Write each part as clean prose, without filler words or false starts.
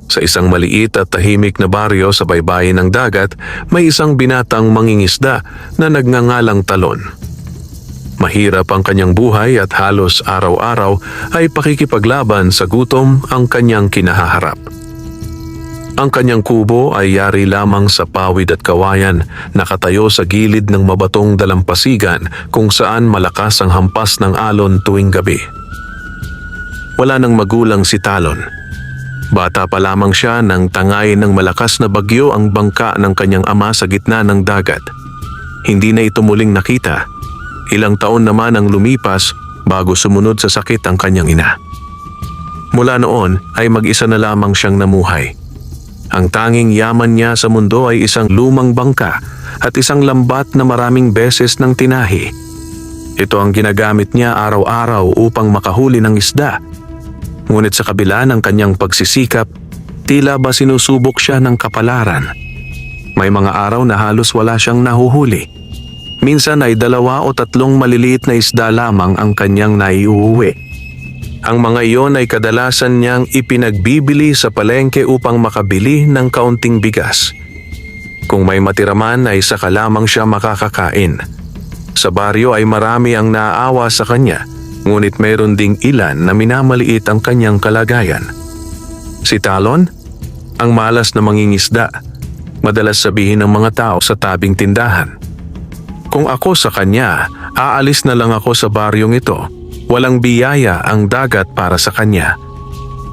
Sa isang maliit at tahimik na baryo sa baybayin ng dagat, may isang binatang mangingisda na nagngangalang Talon. Mahirap ang kanyang buhay at halos araw-araw ay pakikipaglaban sa gutom ang kanyang kinahaharap. Ang kanyang kubo ay yari lamang sa pawid at kawayan, nakatayo sa gilid ng mabatong dalampasigan kung saan malakas ang hampas ng alon tuwing gabi. Wala nang magulang si Talon. Bata pa lamang siya nang tangayin ng malakas na bagyo ang bangka ng kanyang ama sa gitna ng dagat. Hindi na ito muling nakita. Ilang taon naman ang lumipas bago sumunod sa sakit ang kanyang ina. Mula noon ay mag-isa na lamang siyang namuhay. Ang tanging yaman niya sa mundo ay isang lumang bangka at isang lambat na maraming beses ng tinahi. Ito ang ginagamit niya araw-araw upang makahuli ng isda. Ngunit sa kabila ng kanyang pagsisikap, tila ba sinusubok siya ng kapalaran. May mga araw na halos wala siyang nahuhuli. Minsan ay 2 o 3 maliliit na isda lamang ang kanyang naiuuwi. Ang mga iyon ay kadalasan niyang ipinagbibili sa palengke upang makabili ng kaunting bigas. Kung may matira man ay saka lamang siya makakakain. Sa baryo ay marami ang naaawa sa kanya, ngunit mayroon ding ilan na minamaliit ang kanyang kalagayan. Si Talon, ang malas na mangingisda, madalas sabihin ng mga tao sa tabing tindahan. Kung ako sa kanya, aalis na lang ako sa baryong ito. Walang biyaya ang dagat para sa kanya.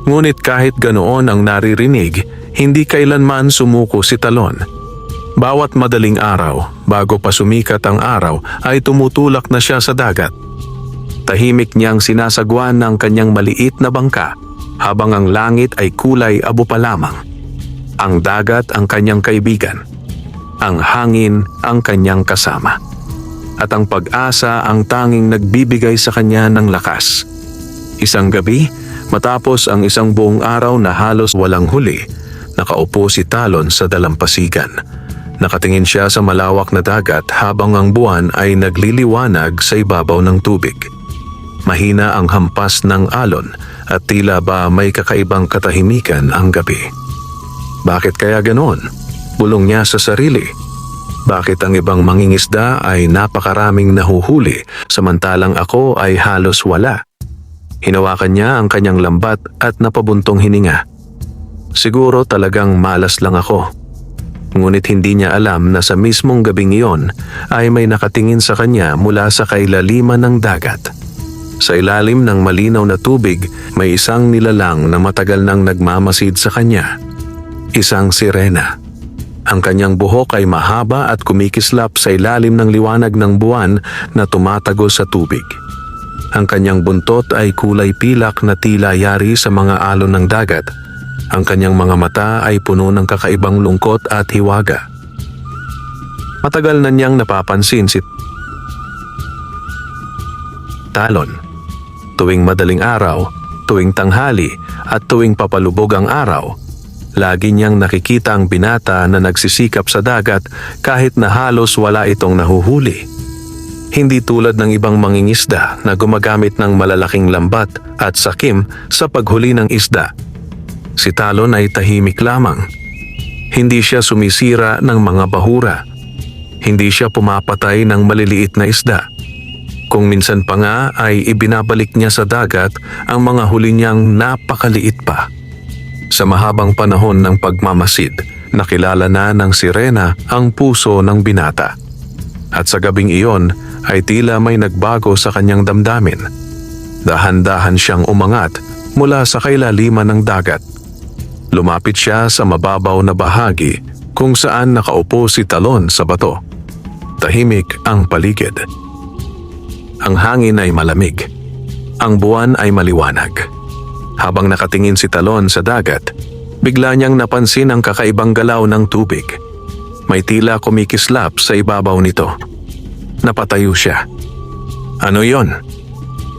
Ngunit kahit ganoon ang naririnig, hindi kailanman sumuko si Talon. Bawat madaling araw, bago pa sumikat ang araw, ay tumutulak na siya sa dagat. Tahimik niyang sinasagwan ng kanyang maliit na bangka, habang ang langit ay kulay abo pa lamang. Ang dagat ang kanyang kaibigan. Ang hangin ang kanyang kasama. At ang pag-asa ang tanging nagbibigay sa kanya ng lakas. Isang gabi, matapos ang isang buong araw na halos walang huli, nakaupo si Talon sa dalampasigan. Nakatingin siya sa malawak na dagat habang ang buwan ay nagliliwanag sa ibabaw ng tubig. Mahina ang hampas ng alon at tila ba may kakaibang katahimikan ang gabi. Bakit kaya ganoon? Bulong niya sa sarili. Bakit ang ibang mangingisda ay napakaraming nahuhuli samantalang ako ay halos wala? Hinawakan niya ang kanyang lambat at napabuntong hininga. Siguro talagang malas lang ako. Ngunit hindi niya alam na sa mismong gabing iyon ay may nakatingin sa kanya mula sa kailaliman ng dagat. Sa ilalim ng malinaw na tubig, may isang nilalang na matagal nang nagmamasid sa kanya. Isang sirena. Ang kanyang buhok ay mahaba at kumikislap sa ilalim ng liwanag ng buwan na tumatagos sa tubig. Ang kanyang buntot ay kulay pilak na tila yari sa mga alon ng dagat. Ang kanyang mga mata ay puno ng kakaibang lungkot at hiwaga. Matagal na niyang napapansin si Talon. Tuwing madaling araw, tuwing tanghali at tuwing papalubog ang araw, lagi niyang nakikita ang binata na nagsisikap sa dagat kahit na halos wala itong nahuhuli. Hindi tulad ng ibang mangingisda na gumagamit ng malalaking lambat at sakim sa paghuli ng isda. Si Talon ay tahimik lamang. Hindi siya sumisira ng mga bahura. Hindi siya pumapatay ng maliliit na isda. Kung minsan pa nga ay ibinabalik niya sa dagat ang mga huli niyang napakaliit pa. Sa mahabang panahon ng pagmamasid, nakilala na ng sirena ang puso ng binata. At sa gabing iyon ay tila may nagbago sa kanyang damdamin. Dahan-dahan siyang umangat mula sa kailaliman ng dagat. Lumapit siya sa mababaw na bahagi kung saan nakaupo si Talon sa bato. Tahimik ang paligid. Ang hangin ay malamig. Ang buwan ay maliwanag. Habang nakatingin si Talon sa dagat, bigla niyang napansin ang kakaibang galaw ng tubig. May tila kumikislap sa ibabaw nito. Napatayo siya. "Ano yon?"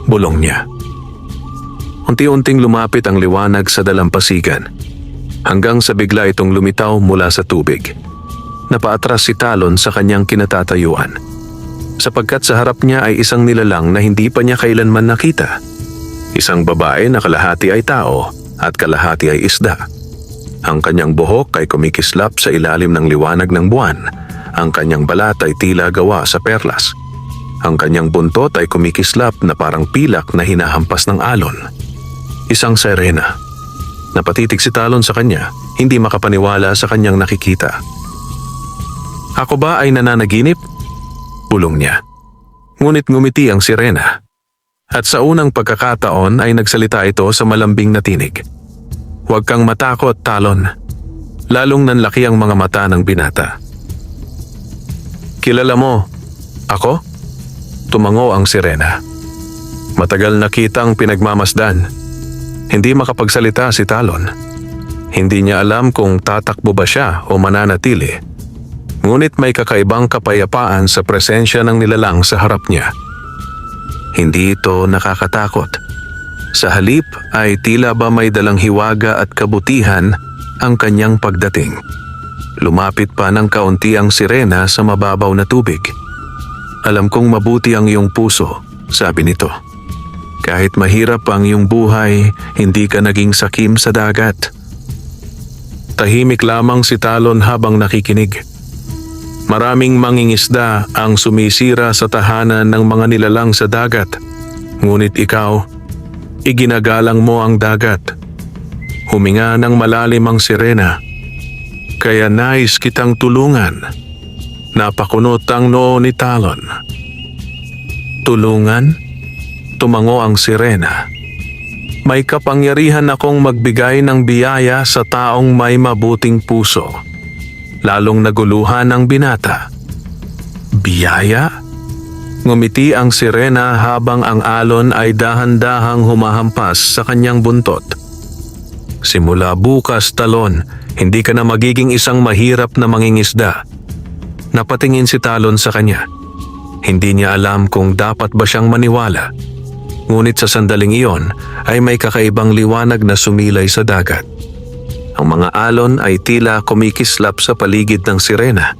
bulong niya. Unti-unting lumapit ang liwanag sa dalampasigan, hanggang sa bigla itong lumitaw mula sa tubig. Napaatras si Talon sa kanyang kinatatayuan, sapagkat sa harap niya ay isang nilalang na hindi pa niya kailanman nakita. Isang babae na kalahati ay tao at kalahati ay isda. Ang kanyang buhok ay kumikislap sa ilalim ng liwanag ng buwan. Ang kanyang balat ay tila gawa sa perlas. Ang kanyang buntot ay kumikislap na parang pilak na hinahampas ng alon. Isang sirena. Napatitig si Talon sa kanya, hindi makapaniwala sa kanyang nakikita. Ako ba ay nananaginip? Bulong niya. Ngunit ngumiti ang sirena. At sa unang pagkakataon ay nagsalita ito sa malambing na tinig. Huwag kang matakot, Talon. Lalong nanlaki ang mga mata ng binata. Kilala mo, ako? Tumango ang sirena. Matagal na kitang pinagmamasdan. Hindi makapagsalita si Talon. Hindi niya alam kung tatakbo ba siya o mananatili. Ngunit may kakaibang kapayapaan sa presensya ng nilalang sa harap niya. Hindi ito nakakatakot. Sa halip ay tila ba may dalang hiwaga at kabutihan ang kanyang pagdating. Lumapit pa ng kaunti ang sirena sa mababaw na tubig. Alam kong mabuti ang iyong puso, sabi nito. Kahit mahirap ang iyong buhay, hindi ka naging sakim sa dagat. Tahimik lamang si Talon habang nakikinig. Maraming mangingisda ang sumisira sa tahanan ng mga nilalang sa dagat. Ngunit ikaw, iginagalang mo ang dagat. Huminga ng malalim ang sirena. Kaya nais kitang tulungan. Napakunot ang noo ni Talon. Tulungan? Tumango ang sirena. May kapangyarihan akong magbigay ng biyaya sa taong may mabuting puso. Lalong naguluhan ang binata. Biyaya? Ngumiti ang sirena habang ang alon ay dahan-dahang humahampas sa kanyang buntot. Simula bukas, Talon, hindi ka na magiging isang mahirap na mangingisda. Napatingin si Talon sa kanya. Hindi niya alam kung dapat ba siyang maniwala. Ngunit sa sandaling iyon ay may kakaibang liwanag na sumilay sa dagat. Ang mga alon ay tila kumikislap sa paligid ng sirena.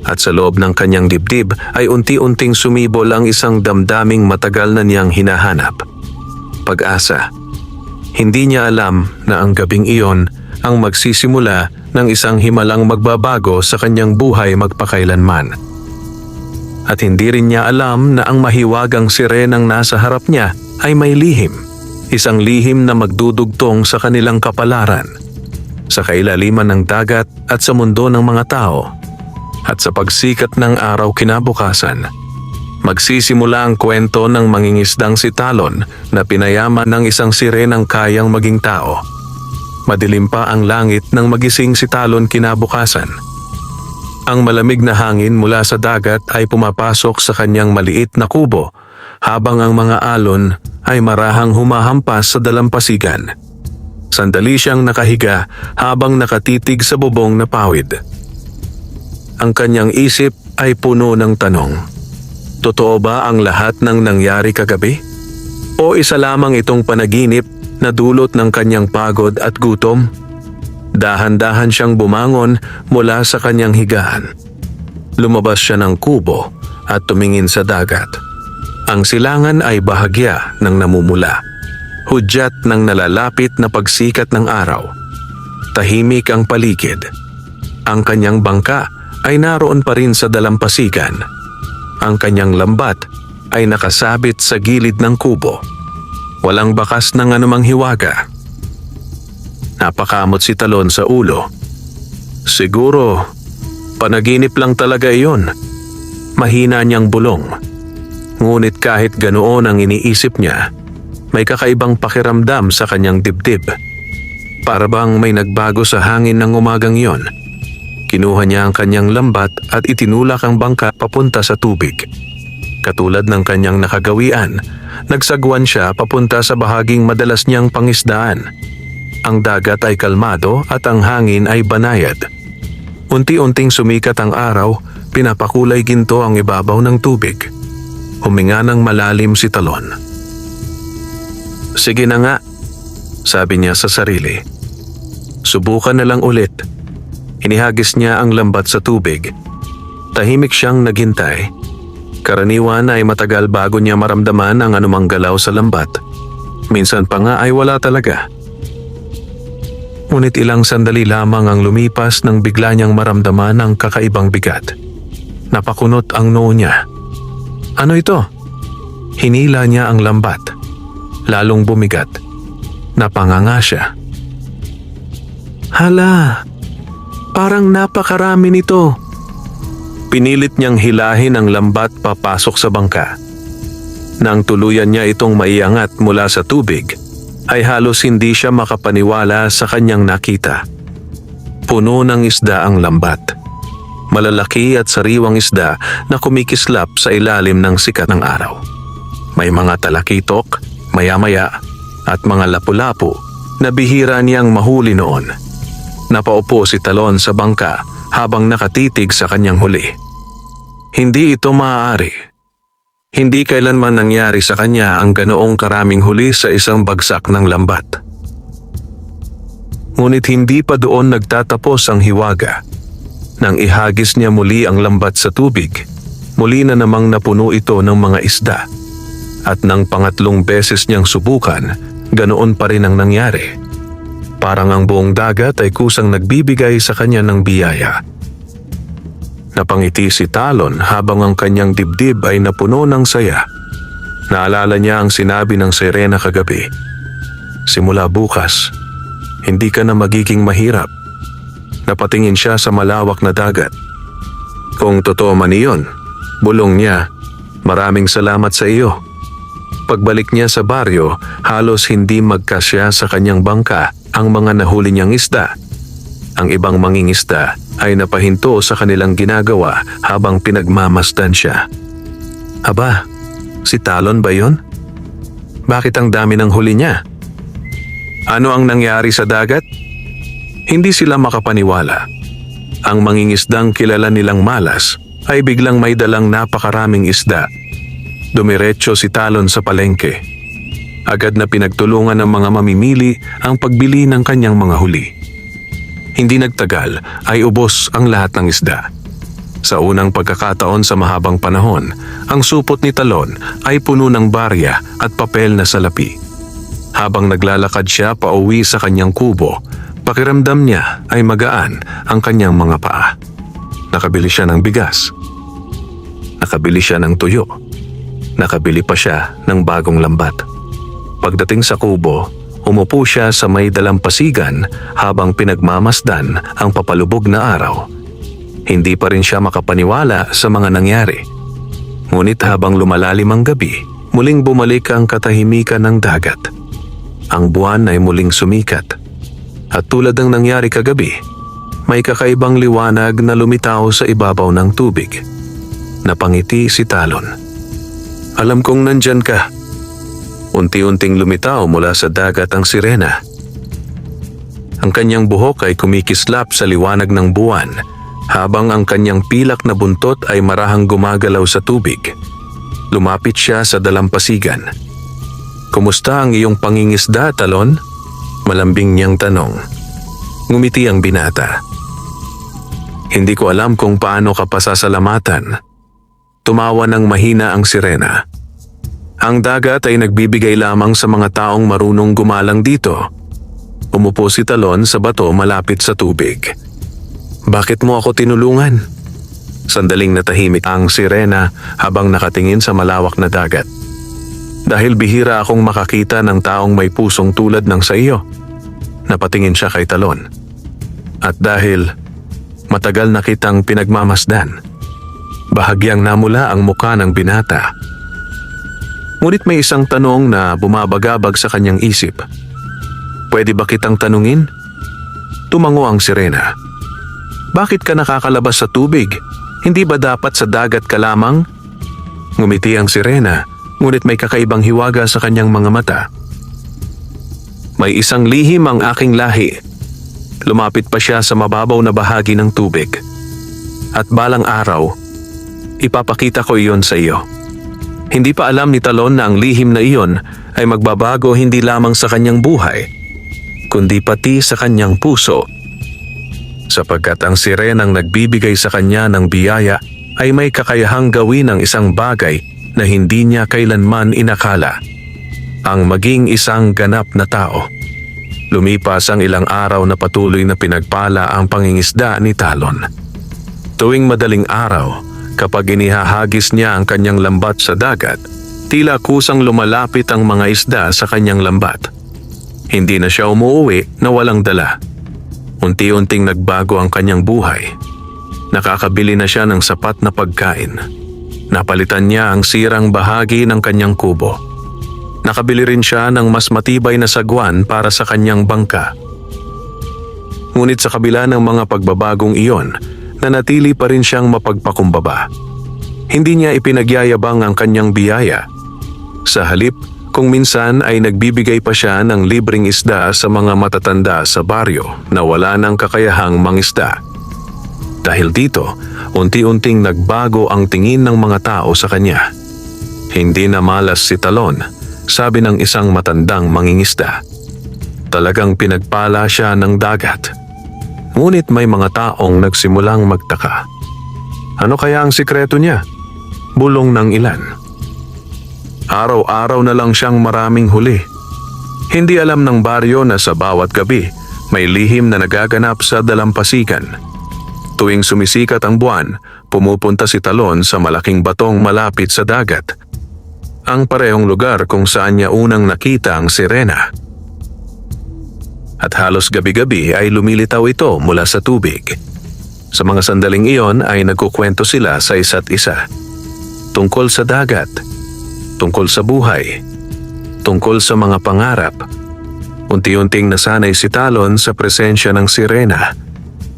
At sa loob ng kanyang dibdib ay unti-unting sumibol ang isang damdaming matagal na niyang hinahanap. Pag-asa. Hindi niya alam na ang gabing iyon ang magsisimula ng isang himalang magbabago sa kanyang buhay magpakailanman. At hindi rin niya alam na ang mahiwagang sirenang nasa harap niya ay may lihim. Isang lihim na magdudugtong sa kanilang kapalaran. Sa kailaliman ng dagat at sa mundo ng mga tao. At sa pagsikat ng araw kinabukasan, magsisimula ang kwento ng mangingisdang si Talon na pinayaman ng isang sirenang kayang maging tao. Madilim pa ang langit nang magising si Talon kinabukasan. Ang malamig na hangin mula sa dagat ay pumapasok sa kanyang maliit na kubo habang ang mga alon ay marahang humahampas sa dalampasigan. Sandali siyang nakahiga habang nakatitig sa bubong na pawid. Ang kanyang isip ay puno ng tanong. Totoo ba ang lahat ng nangyari kagabi? O isa lamang itong panaginip na dulot ng kanyang pagod at gutom? Dahan-dahan siyang bumangon mula sa kanyang higaan. Lumabas siya ng kubo at tumingin sa dagat. Ang silangan ay bahagya ng namumula. Hudyat ng nalalapit na pagsikat ng araw. Tahimik ang paligid. Ang kanyang bangka ay naroon pa rin sa dalampasigan. Ang kanyang lambat ay nakasabit sa gilid ng kubo. Walang bakas ng anumang hiwaga. Napakamot si Talon sa ulo. Siguro, panaginip lang talaga iyon. Mahina niyang bulong. Ngunit kahit ganoon ang iniisip niya, may kakaibang pakiramdam sa kanyang dibdib. Para bang may nagbago sa hangin ng umagang iyon. Kinuha niya ang kanyang lambat at itinulak ang bangka papunta sa tubig. Katulad ng kanyang nakagawian, nagsagwan siya papunta sa bahaging madalas niyang pangisdaan. Ang dagat ay kalmado at ang hangin ay banayad. Unti-unting sumikat ang araw, pinapakulay ginto ang ibabaw ng tubig. Huminga ng malalim si Talon. Sige na nga, sabi niya sa sarili. Subukan na lang ulit. Inihagis niya ang lambat sa tubig. Tahimik siyang naghintay. Karaniwan ay matagal bago niya maramdaman ang anumang galaw sa lambat. Minsan pa nga ay wala talaga. Ngunit ilang sandali lamang ang lumipas nang bigla niyang maramdaman ang kakaibang bigat. Napakunot ang noo niya. Ano ito? Hinila niya ang lambat. Lalong bumigat. Napanganga siya. Hala, parang napakarami nito. Pinilit niyang hilahin ang lambat papasok sa bangka. Nang tuluyan niya itong maiangat mula sa tubig, ay halos hindi siya makapaniwala sa kanyang nakita. Puno ng isda ang lambat. Malalaki at sariwang isda na kumikislap sa ilalim ng sikat ng araw. May mga talakitok, maya-maya, at mga lapu-lapu na bihira niyang mahuli noon. Napaupo si Talon sa bangka habang nakatitig sa kanyang huli. Hindi ito maaari. Hindi kailanman nangyari sa kanya ang ganoong karaming huli sa isang bagsak ng lambat. Ngunit hindi pa doon nagtatapos ang hiwaga. Nang ihagis niya muli ang lambat sa tubig, muli na namang napuno ito ng mga isda. At nang pangatlong beses niyang subukan, ganoon pa rin ang nangyari. Parang ang buong dagat ay kusang nagbibigay sa kanya ng biyaya. Napangiti si Talon habang ang kanyang dibdib ay napuno ng saya. Naalala niya ang sinabi ng sirena kagabi. Simula bukas, hindi ka na magiging mahirap. Napatingin siya sa malawak na dagat. Kung totoo man iyon, bulong niya, maraming salamat sa iyo. Pagbalik niya sa baryo, halos hindi magkasya sa kanyang bangka ang mga nahuli niyang isda. Ang ibang mangingisda ay napahinto sa kanilang ginagawa habang pinagmamasdan siya. Aba, si Talon ba yun? Bakit ang dami ng huli niya? Ano ang nangyari sa dagat? Hindi sila makapaniwala. Ang mangingisdang kilala nilang malas ay biglang may dalang napakaraming isda. Dumiretso si Talon sa palengke. Agad na pinagtulungan ng mga mamimili ang pagbili ng kanyang mga huli. Hindi nagtagal ay ubos ang lahat ng isda. Sa unang pagkakataon sa mahabang panahon, ang supot ni Talon ay puno ng barya at papel na salapi. Habang naglalakad siya pauwi sa kanyang kubo, pakiramdam niya ay magaan ang kanyang mga paa. Nakabili siya ng bigas. Nakabili siya ng tuyo. Nakabili pa siya ng bagong lambat. Pagdating sa kubo, umupo siya sa may dalampasigan habang pinagmamasdan ang papalubog na araw. Hindi pa rin siya makapaniwala sa mga nangyari. Ngunit habang lumalalim ang gabi, muling bumalik ang katahimikan ng dagat. Ang buwan ay muling sumikat. At tulad ng nangyari kagabi, may kakaibang liwanag na lumitaw sa ibabaw ng tubig. Napangiti si Talon. Alam kong nandyan ka. Unti-unting lumitaw mula sa dagat ang sirena. Ang kanyang buhok ay kumikislap sa liwanag ng buwan, habang ang kanyang pilak na buntot ay marahang gumagalaw sa tubig. Lumapit siya sa dalampasigan. Kumusta ang iyong pangingisda, Talon? Malambing niyang tanong. Ngumiti ang binata. Hindi ko alam kung paano ka pasasalamatan. Tumawa ng mahina ang sirena. Ang dagat ay nagbibigay lamang sa mga taong marunong gumalang dito. Umupo si Talon sa bato malapit sa tubig. Bakit mo ako tinulungan? Sandaling natahimik ang sirena habang nakatingin sa malawak na dagat. Dahil bihira akong makakita ng taong may pusong tulad ng sa iyo. Napatingin siya kay Talon. At dahil matagal na kitang pinagmamasdan, bahagyang namula ang muka ng binata. Ngunit may isang tanong na bumabagabag sa kanyang isip. Pwede ba kitang tanungin? Tumango ang sirena. Bakit ka nakakalabas sa tubig? Hindi ba dapat sa dagat ka lamang? Ngumiti ang sirena, ngunit may kakaibang hiwaga sa kanyang mga mata. May isang lihim ang aking lahi. Lumapit pa siya sa mababaw na bahagi ng tubig. At balang araw, ipapakita ko iyon sa iyo. Hindi pa alam ni Talon na ang lihim na iyon ay magbabago hindi lamang sa kanyang buhay, kundi pati sa kanyang puso. Sapagkat ang sirenang nagbibigay sa kanya ng biyaya ay may kakayahang gawin ang isang bagay na hindi niya kailanman inakala, ang maging isang ganap na tao. Lumipas ang ilang araw na patuloy na pinagpala ang pangingisda ni Talon. Tuwing madaling araw, kapag inihahagis niya ang kanyang lambat sa dagat, tila kusang lumalapit ang mga isda sa kanyang lambat. Hindi na siya umuuwi na walang dala. Unti-unting nagbago ang kanyang buhay. Nakakabili na siya ng sapat na pagkain. Napalitan niya ang sirang bahagi ng kanyang kubo. Nakabili rin siya ng mas matibay na sagwan para sa kanyang bangka. Ngunit sa kabila ng mga pagbabagong iyon, nanatili pa rin siyang mapagpakumbaba. Hindi niya ipinagyayabang ang kanyang biyaya. Sa halip, kung minsan ay nagbibigay pa siya ng libreng isda sa mga matatanda sa baryo na wala ng kakayahang mangisda. Dahil dito, unti-unting nagbago ang tingin ng mga tao sa kanya. Hindi na malas si Talon, sabi ng isang matandang mangingisda. Talagang pinagpala siya ng dagat. Ngunit may mga taong nagsimulang magtaka. Ano kaya ang sikreto niya? Bulong ng ilan. Araw-araw na lang siyang maraming huli. Hindi alam ng baryo na sa bawat gabi, may lihim na nagaganap sa dalampasigan. Tuwing sumisikat ang buwan, pumupunta si Talon sa malaking batong malapit sa dagat. Ang parehong lugar kung saan niya unang nakita ang sirena. At halos gabi-gabi ay lumilitaw ito mula sa tubig. Sa mga sandaling iyon ay nagkukwento sila sa isa't isa. Tungkol sa dagat, tungkol sa buhay, tungkol sa mga pangarap. Unti-unting nasanay si Talon sa presensya ng sirena.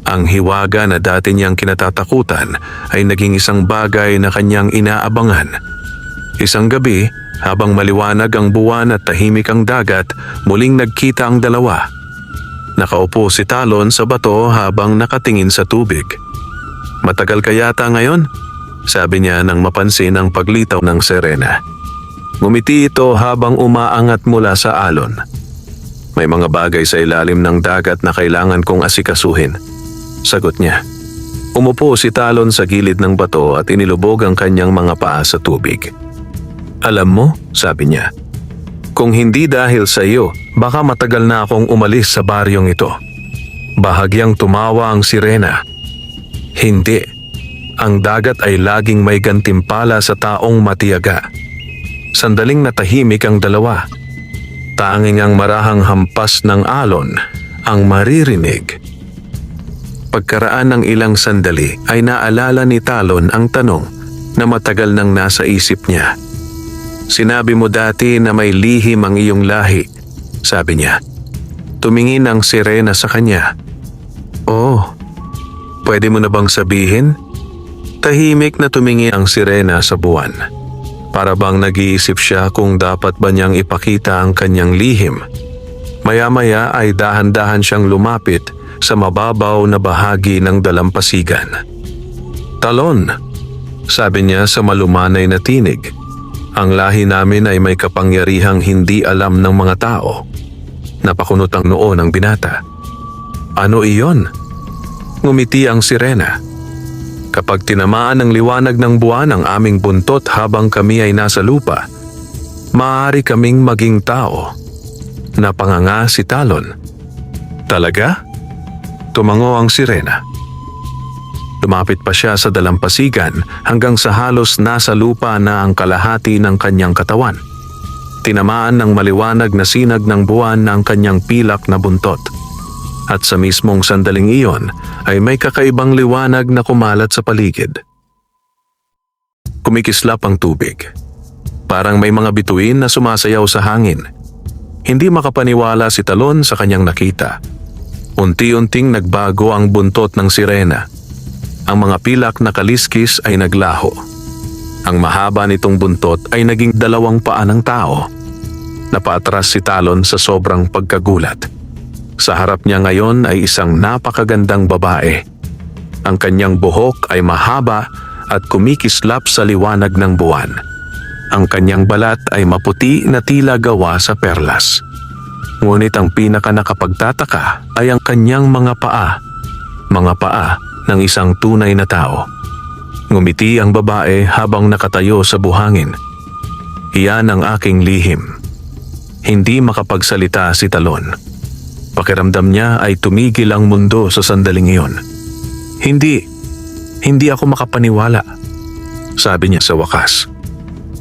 Ang hiwaga na dati niyang kinatatakutan ay naging isang bagay na kanyang inaabangan. Isang gabi, habang maliwanag ang buwan at tahimik ang dagat, muling nagkita ang dalawa. Nakaupo si Talon sa bato habang nakatingin sa tubig. "Matagal ka yata ngayon?" sabi niya nang mapansin ang paglitaw ng sirena. Ngumiti ito habang umaangat mula sa alon. "May mga bagay sa ilalim ng dagat na kailangan kong asikasuhin," sagot niya. Umupo si Talon sa gilid ng bato at inilubog ang kanyang mga paa sa tubig. "Alam mo," sabi niya, "kung hindi dahil sa iyo, baka matagal na akong umalis sa baryong ito." Bahagyang tumawa ang sirena. "Hindi. Ang dagat ay laging may gantimpala sa taong matiyaga." Sandaling natahimik ang dalawa. Tanging ang marahang hampas ng alon ang maririnig. Pagkaraan ng ilang sandali ay naalala ni Talon ang tanong na matagal nang nasa isip niya. "Sinabi mo dati na may lihim ang iyong lahi," sabi niya. Tumingin ang sirena sa kanya. "Oh, pwede mo na bang sabihin?" Tahimik na tumingin ang sirena sa buwan. Para bang nag-iisip siya kung dapat ba niyang ipakita ang kanyang lihim. Maya-maya ay dahan-dahan siyang lumapit sa mababaw na bahagi ng dalampasigan. "Talon," sabi niya sa malumanay na tinig. "Ang lahi namin ay may kapangyarihang hindi alam ng mga tao." Napakunot ang noo ng binata. "Ano iyon?" Ngumiti ang sirena. "Kapag tinamaan ng liwanag ng buwan ang aming buntot habang kami ay nasa lupa, maaari kaming maging tao." Napanganga si Talon. "Talaga?" Tumango ang sirena. Lumapit pa siya sa dalampasigan hanggang sa halos nasa lupa na ang kalahati ng kanyang katawan. Tinamaan ng maliwanag na sinag ng buwan ang kanyang pilak na buntot. At sa mismong sandaling iyon ay may kakaibang liwanag na kumalat sa paligid. Kumikislap ang tubig. Parang may mga bituin na sumasayaw sa hangin. Hindi makapaniwala si Talon sa kanyang nakita. Unti-unting nagbago ang buntot ng sirena. Ang mga pilak na kaliskis ay naglaho. Ang mahaba nitong buntot ay naging 2 paa ng tao. Napatras si Talon sa sobrang pagkagulat. Sa harap niya ngayon ay isang napakagandang babae. Ang kanyang buhok ay mahaba at kumikislap sa liwanag ng buwan. Ang kanyang balat ay maputi na tila gawa sa perlas. Ngunit ang pinaka nakapagtataka ay ang kanyang mga paa. Mga paa ng isang tunay na tao. Ngumiti ang babae habang nakatayo sa buhangin. "Iyan ang aking lihim." Hindi makapagsalita si Talon. Pakiramdam niya ay tumigil ang mundo sa sandaling iyon. Hindi ako makapaniwala, sabi niya sa wakas.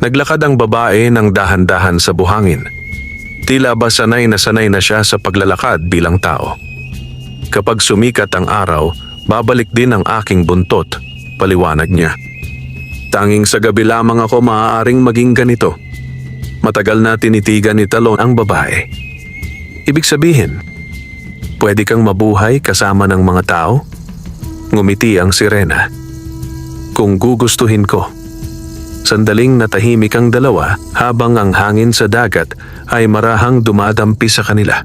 Naglakad ang babae ng dahan-dahan sa buhangin. Tila ba sanay na siya sa paglalakad bilang tao. Kapag sumikat ang araw, babalik din ang aking buntot, paliwanag niya. Tanging sa gabi lamang ako maaaring maging ganito. Matagal na tinitigan ni Talon ang babae. Ibig sabihin, pwede kang mabuhay kasama ng mga tao? Ngumiti ang sirena. Kung gugustuhin ko. Sandaling natahimik ang dalawa habang ang hangin sa dagat ay marahang dumadampi sa kanila.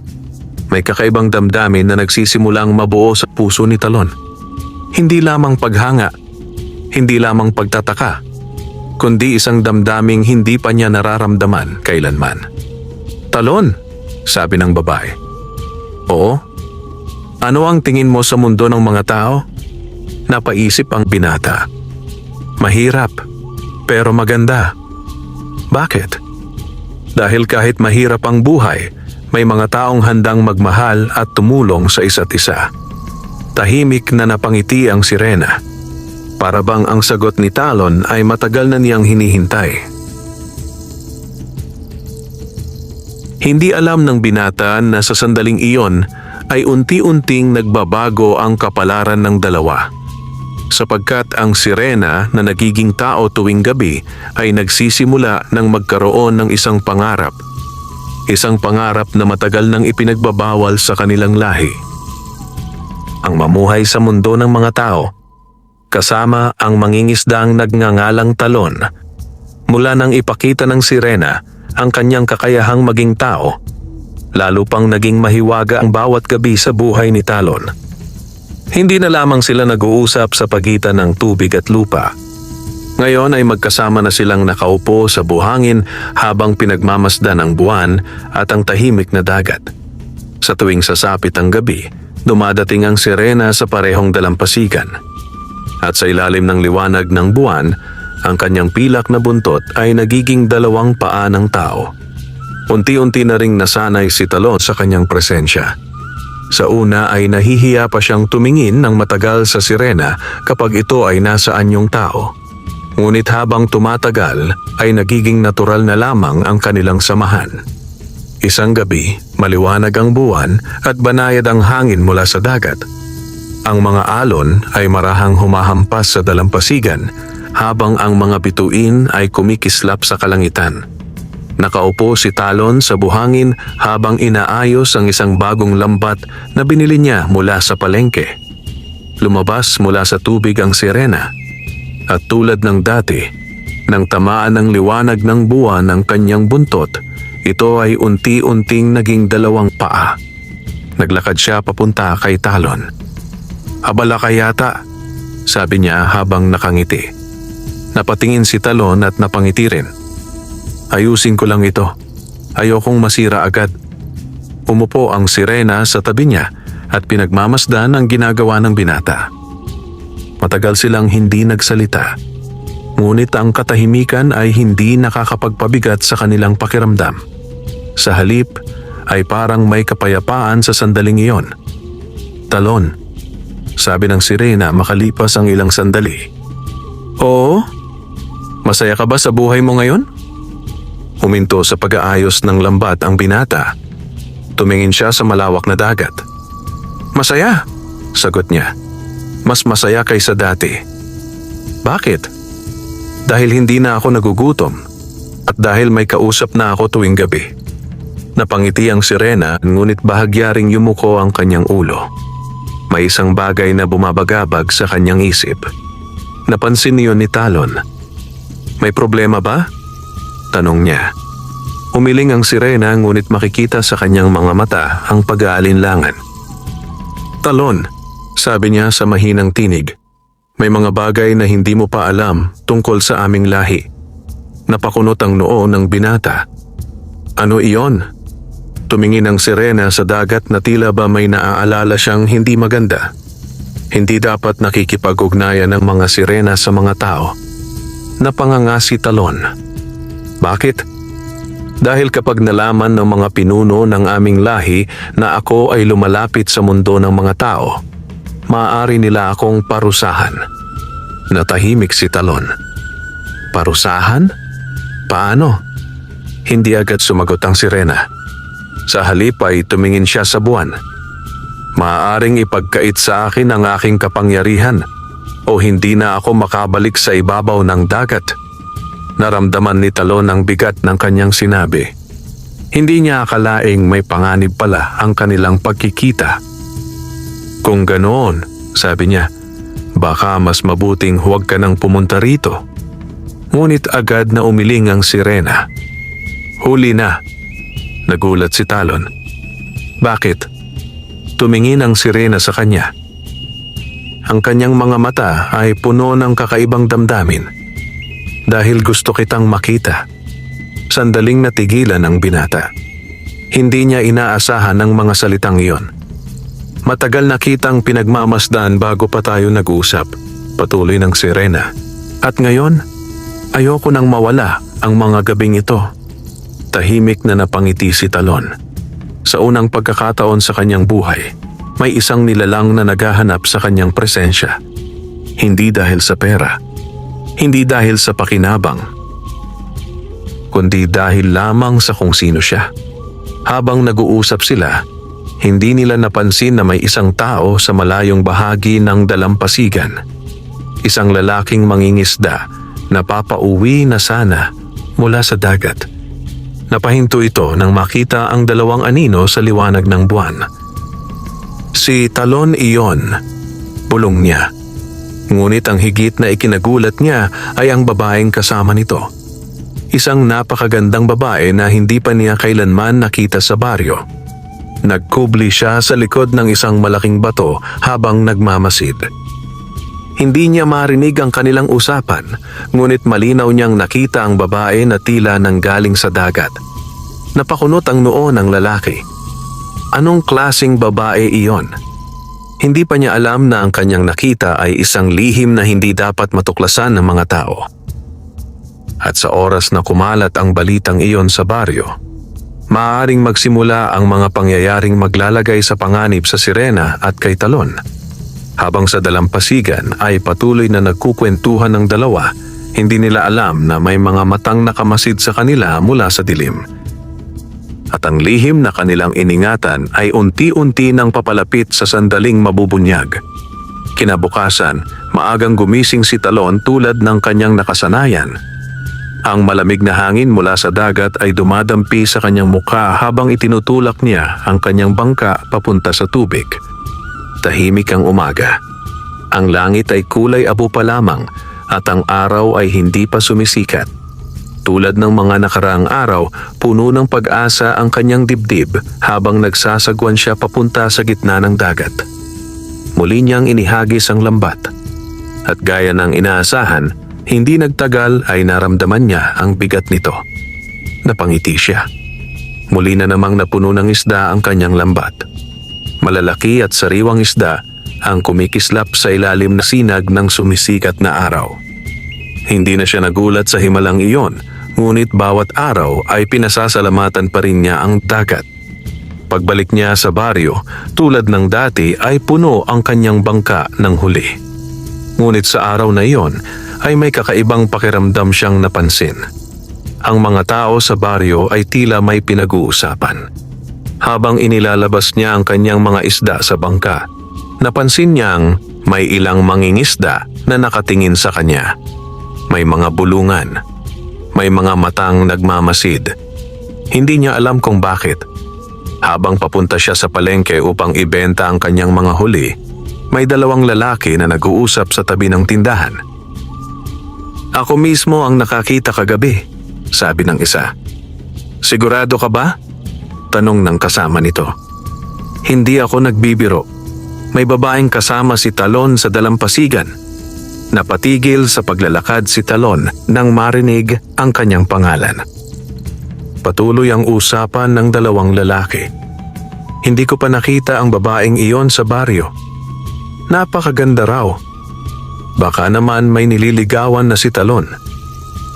May kakaibang damdamin na nagsisimulang mabuo sa puso ni Talon. Hindi lamang paghanga, hindi lamang pagtataka, kundi isang damdaming hindi pa niya nararamdaman kailanman. Talon, sabi ng babae. Oo? Ano ang tingin mo sa mundo ng mga tao? Napaisip ang binata. Mahirap, pero maganda. Bakit? Dahil kahit mahirap ang buhay, may mga taong handang magmahal at tumulong sa isa't isa. Tahimik na napangiti ang sirena. Para bang ang sagot ni Talon ay matagal na niyang hinihintay. Hindi alam ng binata na sa sandaling iyon ay unti-unting nagbabago ang kapalaran ng dalawa. Sapagkat ang sirena na nagiging tao tuwing gabi ay nagsisimula ng magkaroon ng isang pangarap. Isang pangarap na matagal nang ipinagbabawal sa kanilang lahi. Ang mamuhay sa mundo ng mga tao, kasama ang mangingisdang nagngangalang Talon. Mula nang ipakita ng sirena ang kanyang kakayahang maging tao, lalo pang naging mahiwaga ang bawat gabi sa buhay ni Talon. Hindi na lamang sila nag-uusap sa pagitan ng tubig at lupa. Ngayon ay magkasama na silang nakaupo sa buhangin habang pinagmamasdan ang buwan at ang tahimik na dagat. Sa tuwing sasapit ang gabi, dumadating ang sirena sa parehong dalampasigan. At sa ilalim ng liwanag ng buwan, ang kanyang pilak na buntot ay nagiging dalawang paa ng tao. Unti-unti na ring nasanay si Talon sa kanyang presensya. Sa una ay nahihiya pa siyang tumingin ng matagal sa sirena kapag ito ay nasa anyong tao. Ngunit habang tumatagal ay nagiging natural na lamang ang kanilang samahan. Isang gabi, maliwanag ang buwan at banayad ang hangin mula sa dagat. Ang mga alon ay marahang humahampas sa dalampasigan habang ang mga bituin ay kumikislap sa kalangitan. Nakaupo si Talon sa buhangin habang inaayos ang isang bagong lambat na binili niya mula sa palengke. Lumabas mula sa tubig ang sirena at tulad ng dati, nang tamaan ng liwanag ng buwan ng kanyang buntot, ito ay unti-unting naging dalawang paa. Naglakad siya papunta kay Talon. Abala ka yata, sabi niya habang nakangiti. Napatingin si Talon at napangiti rin. Ayusin ko lang ito. Ayokong masira agad. Umupo ang sirena sa tabi niya at pinagmamasdan ang ginagawa ng binata. Matagal silang hindi nagsalita. Ngunit ang katahimikan ay hindi nakakapagpabigat sa kanilang pakiramdam. Sa halip ay parang may kapayapaan sa sandaling iyon. Talon, sabi ng sirena makalipas ang ilang sandali. Oo? Masaya ka ba sa buhay mo ngayon? Huminto sa pag-aayos ng lambat ang binata. Tumingin siya sa malawak na dagat. Masaya, sagot niya. Mas masaya kaysa dati. Bakit? Dahil hindi na ako nagugutom at dahil may kausap na ako tuwing gabi. Napangiti ang sirena ngunit bahagyaring yumuko ang kanyang ulo. May isang bagay na bumabagabag sa kanyang isip. Napansin niyon ni Talon. May problema ba? Tanong niya. Umiling ang sirena ngunit makikita sa kanyang mga mata ang pag-aalinlangan. Talon, sabi niya sa mahinang tinig. May mga bagay na hindi mo pa alam tungkol sa aming lahi. Napakunot ang noo ng binata. Ano iyon? Tumingin ang sirena sa dagat na tila ba may naaalala siyang hindi maganda. Hindi dapat nakikipag-ugnayan ng mga sirena sa mga tao. Napanganga si Talon. Bakit? Dahil kapag nalaman ng mga pinuno ng aming lahi na ako ay lumalapit sa mundo ng mga tao, maaari nila akong parusahan. Natahimik si Talon. Parusahan? Paano? Hindi agad sumagot ang sirena. Sa halip ay tumingin siya sa buwan. Maaaring ipagkait sa akin ang aking kapangyarihan o hindi na ako makabalik sa ibabaw ng dagat. Naramdaman ni Talon ang bigat ng kanyang sinabi. Hindi niya akalaing may panganib pala ang kanilang pagkikita. Kung ganoon, sabi niya, baka mas mabuting huwag ka nang pumunta rito. Ngunit agad na umiling ang sirena. Huli na. Nagulat si Talon. Bakit? Tumingin ang sirena sa kanya. Ang kanyang mga mata ay puno ng kakaibang damdamin. Dahil gusto kitang makita. Sandaling natigilan ang binata. Hindi niya inaasahan ang mga salitang iyon. Matagal na kitang pinagmamasdan bago pa tayo nag-usap. Patuloy ng sirena. At ngayon, ayoko nang mawala ang mga gabing ito. Tahimik na napangiti si Talon. Sa unang pagkakataon sa kanyang buhay, may isang nilalang na naghahanap sa kanyang presensya. Hindi dahil sa pera, hindi dahil sa pakinabang, kundi dahil lamang sa kung sino siya. Habang nag-uusap sila, hindi nila napansin na may isang tao sa malayong bahagi ng dalampasigan. Isang lalaking mangingisda na papauwi na sana mula sa dagat. Napahinto ito nang makita ang dalawang anino sa liwanag ng buwan. Si Talon iyon, bulong niya. Ngunit ang higit na ikinagulat niya ay ang babaeng kasama nito. Isang napakagandang babae na hindi pa niya kailanman nakita sa baryo. Nagkubli siya sa likod ng isang malaking bato habang nagmamasid. Hindi niya marinig ang kanilang usapan, ngunit malinaw niyang nakita ang babae na tila nanggaling sa dagat. Napakunot ang noo ng lalaki. Anong klaseng babae iyon? Hindi pa niya alam na ang kanyang nakita ay isang lihim na hindi dapat matuklasan ng mga tao. At sa oras na kumalat ang balitang iyon sa baryo, maaaring magsimula ang mga pangyayaring maglalagay sa panganib sa sirena at kay Talon. Habang sa dalampasigan ay patuloy na nagkukwentuhan ng dalawa, hindi nila alam na may mga matang nakamasid sa kanila mula sa dilim. At ang lihim na kanilang iningatan ay unti-unti nang papalapit sa sandaling mabubunyag. Kinabukasan, maagang gumising si Talon tulad ng kanyang nakasanayan. Ang malamig na hangin mula sa dagat ay dumadampi sa kanyang mukha habang itinutulak niya ang kanyang bangka papunta sa tubig. Tahimik ang umaga. Ang langit ay kulay abo pa lamang at ang araw ay hindi pa sumisikat. Tulad ng mga nakaraang araw, puno ng pag-asa ang kanyang dibdib habang nagsasagwan siya papunta sa gitna ng dagat. Muli niyang inihagis ang lambat. At gaya ng inaasahan, hindi nagtagal ay naramdaman niya ang bigat nito. Napangiti siya. Muli na namang napuno ng isda ang kanyang lambat. Malalaki at sariwang isda ang kumikislap sa ilalim na sinag ng sumisikat na araw. Hindi na siya nagulat sa himalang iyon, ngunit bawat araw ay pinasasalamatan pa rin niya ang dagat. Pagbalik niya sa baryo, tulad ng dati ay puno ang kanyang bangka ng huli. Ngunit sa araw na iyon ay may kakaibang pakiramdam siyang napansin. Ang mga tao sa baryo ay tila may pinag-uusapan. Habang inilalabas niya ang kanyang mga isda sa bangka, napansin niyang may ilang mangingisda na nakatingin sa kanya. May mga bulungan, may mga matang nagmamasid. Hindi niya alam kung bakit. Habang papunta siya sa palengke upang ibenta ang kanyang mga huli, may dalawang lalaki na nag-uusap sa tabi ng tindahan. Ako mismo ang nakakita kagabi, sabi ng isa. Sigurado ka ba? Tanong ng kasama nito. Hindi ako nagbibiro. May babaeng kasama si Talon sa dalampasigan. Napatigil sa paglalakad si Talon nang marinig ang kanyang pangalan. Patuloy ang usapan ng dalawang lalaki. Hindi ko pa nakita ang babaeng iyon sa baryo. Napakaganda raw. Baka naman may nililigawan na si Talon.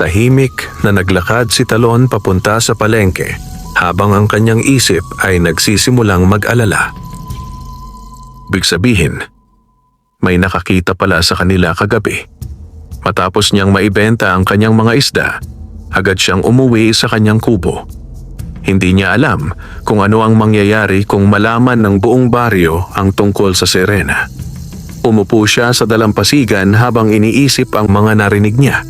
Tahimik na naglakad si Talon papunta sa palengke habang ang kanyang isip ay nagsisimulang mag-alala. Ibig sabihin, may nakakita pala sa kanila kagabi. Matapos niyang maibenta ang kanyang mga isda, agad siyang umuwi sa kanyang kubo. Hindi niya alam kung ano ang mangyayari kung malaman ng buong baryo ang tungkol sa sirena. Umupo siya sa dalampasigan habang iniisip ang mga narinig niya.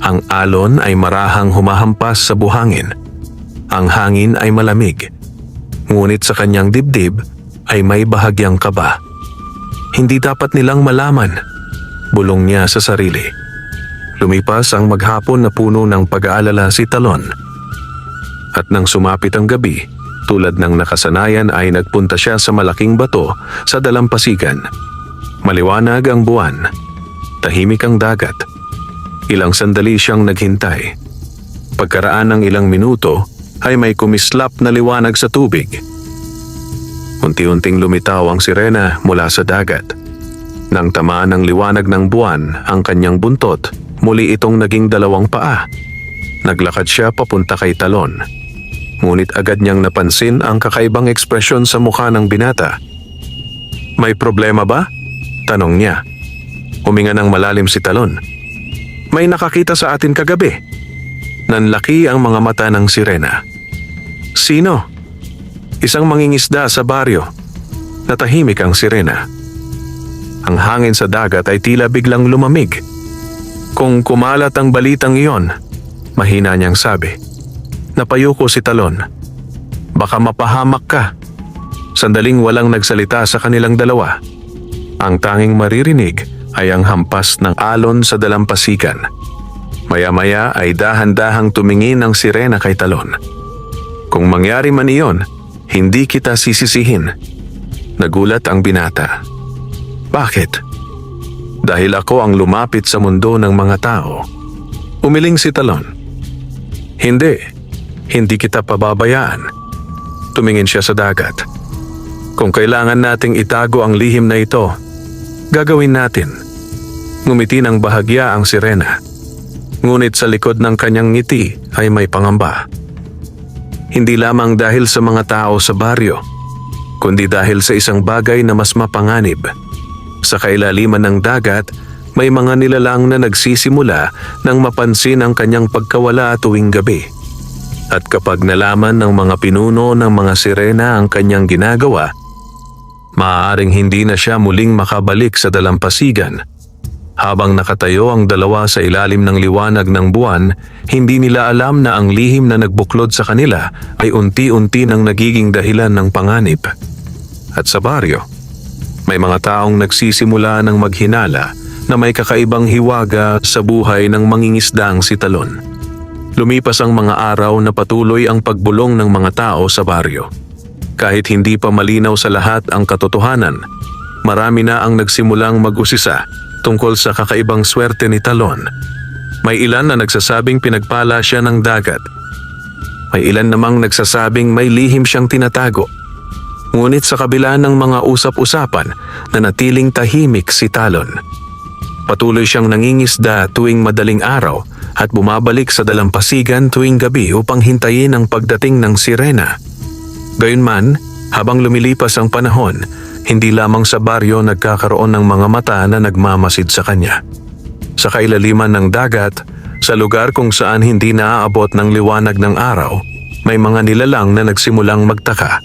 Ang alon ay marahang humahampas sa buhangin. Ang hangin ay malamig. Ngunit sa kanyang dibdib ay may bahagyang kaba. Hindi dapat nilang malaman, bulong niya sa sarili. Lumipas ang maghapon na puno ng pag-aalala si Talon. At nang sumapit ang gabi, tulad ng nakasanayan ay nagpunta siya sa malaking bato sa dalampasigan. Maliwanag ang buwan. Tahimik ang dagat. Ilang sandali siyang naghintay. Pagkaraan ng ilang minuto ay may kumislap na liwanag sa tubig. Unti-unting lumitaw ang sirena mula sa dagat. Nang tamaan ng liwanag ng buwan ang kanyang buntot, muli itong naging 2 paa. Naglakad siya papunta kay Talon. Ngunit agad niyang napansin ang kakaibang ekspresyon sa mukha ng binata. May problema ba? Tanong niya. Huminga ng malalim si Talon. May nakakita sa atin kagabi. Nanlaki ang mga mata ng sirena. Sino? Isang mangingisda sa baryo. Natahimik ang sirena. Ang hangin sa dagat ay tila biglang lumamig. Kung kumalat ang balitang iyon, mahina niyang sabi. Napayuko si Talon. Baka mapahamak ka. Sandaling walang nagsalita sa kanilang dalawa. Ang tanging maririnig ay ang hampas ng alon sa dalampasigan. Maya-maya ay dahan-dahang tumingin ang sirena kay Talon. Kung mangyari man iyon, hindi kita sisisihin. Nagulat ang binata. Bakit? Dahil ako ang lumapit sa mundo ng mga tao. Umiling si Talon. Hindi kita pababayaan. Tumingin siya sa dagat. Kung kailangan nating itago ang lihim na ito, gagawin natin. Ngumiti ng bahagya ang sirena. Ngunit sa likod ng kanyang ngiti ay may pangamba. Hindi lamang dahil sa mga tao sa baryo, kundi dahil sa isang bagay na mas mapanganib. Sa kailaliman ng dagat, may mga nilalang na nagsisimula nang mapansin ang kanyang pagkawala tuwing gabi. At kapag nalaman ng mga pinuno ng mga sirena ang kanyang ginagawa, maaaring hindi na siya muling makabalik sa dalampasigan. Habang nakatayo ang dalawa sa ilalim ng liwanag ng buwan, hindi nila alam na ang lihim na nagbuklod sa kanila ay unti-unti nang nagiging dahilan ng panganib. At sa baryo, may mga taong nagsisimula ng maghinala na may kakaibang hiwaga sa buhay ng mangingisdang si Talon. Lumipas ang mga araw na patuloy ang pagbulong ng mga tao sa baryo. Kahit hindi pa malinaw sa lahat ang katotohanan, marami na ang nagsimulang mag-usisa tungkol sa kakaibang swerte ni Talon. May ilan na nagsasabing pinagpala siya ng dagat. May ilan namang nagsasabing may lihim siyang tinatago. Ngunit sa kabila ng mga usap-usapan, nanatiling tahimik si Talon. Patuloy siyang nangingisda tuwing madaling araw at bumabalik sa dalampasigan tuwing gabi upang hintayin ang pagdating ng sirena. Gayunman, habang lumilipas ang panahon, hindi lamang sa baryo nagkakaroon ng mga mata na nagmamasid sa kanya. Sa kailaliman ng dagat, sa lugar kung saan hindi naaabot ng liwanag ng araw, may mga nilalang na nagsimulang magtaka.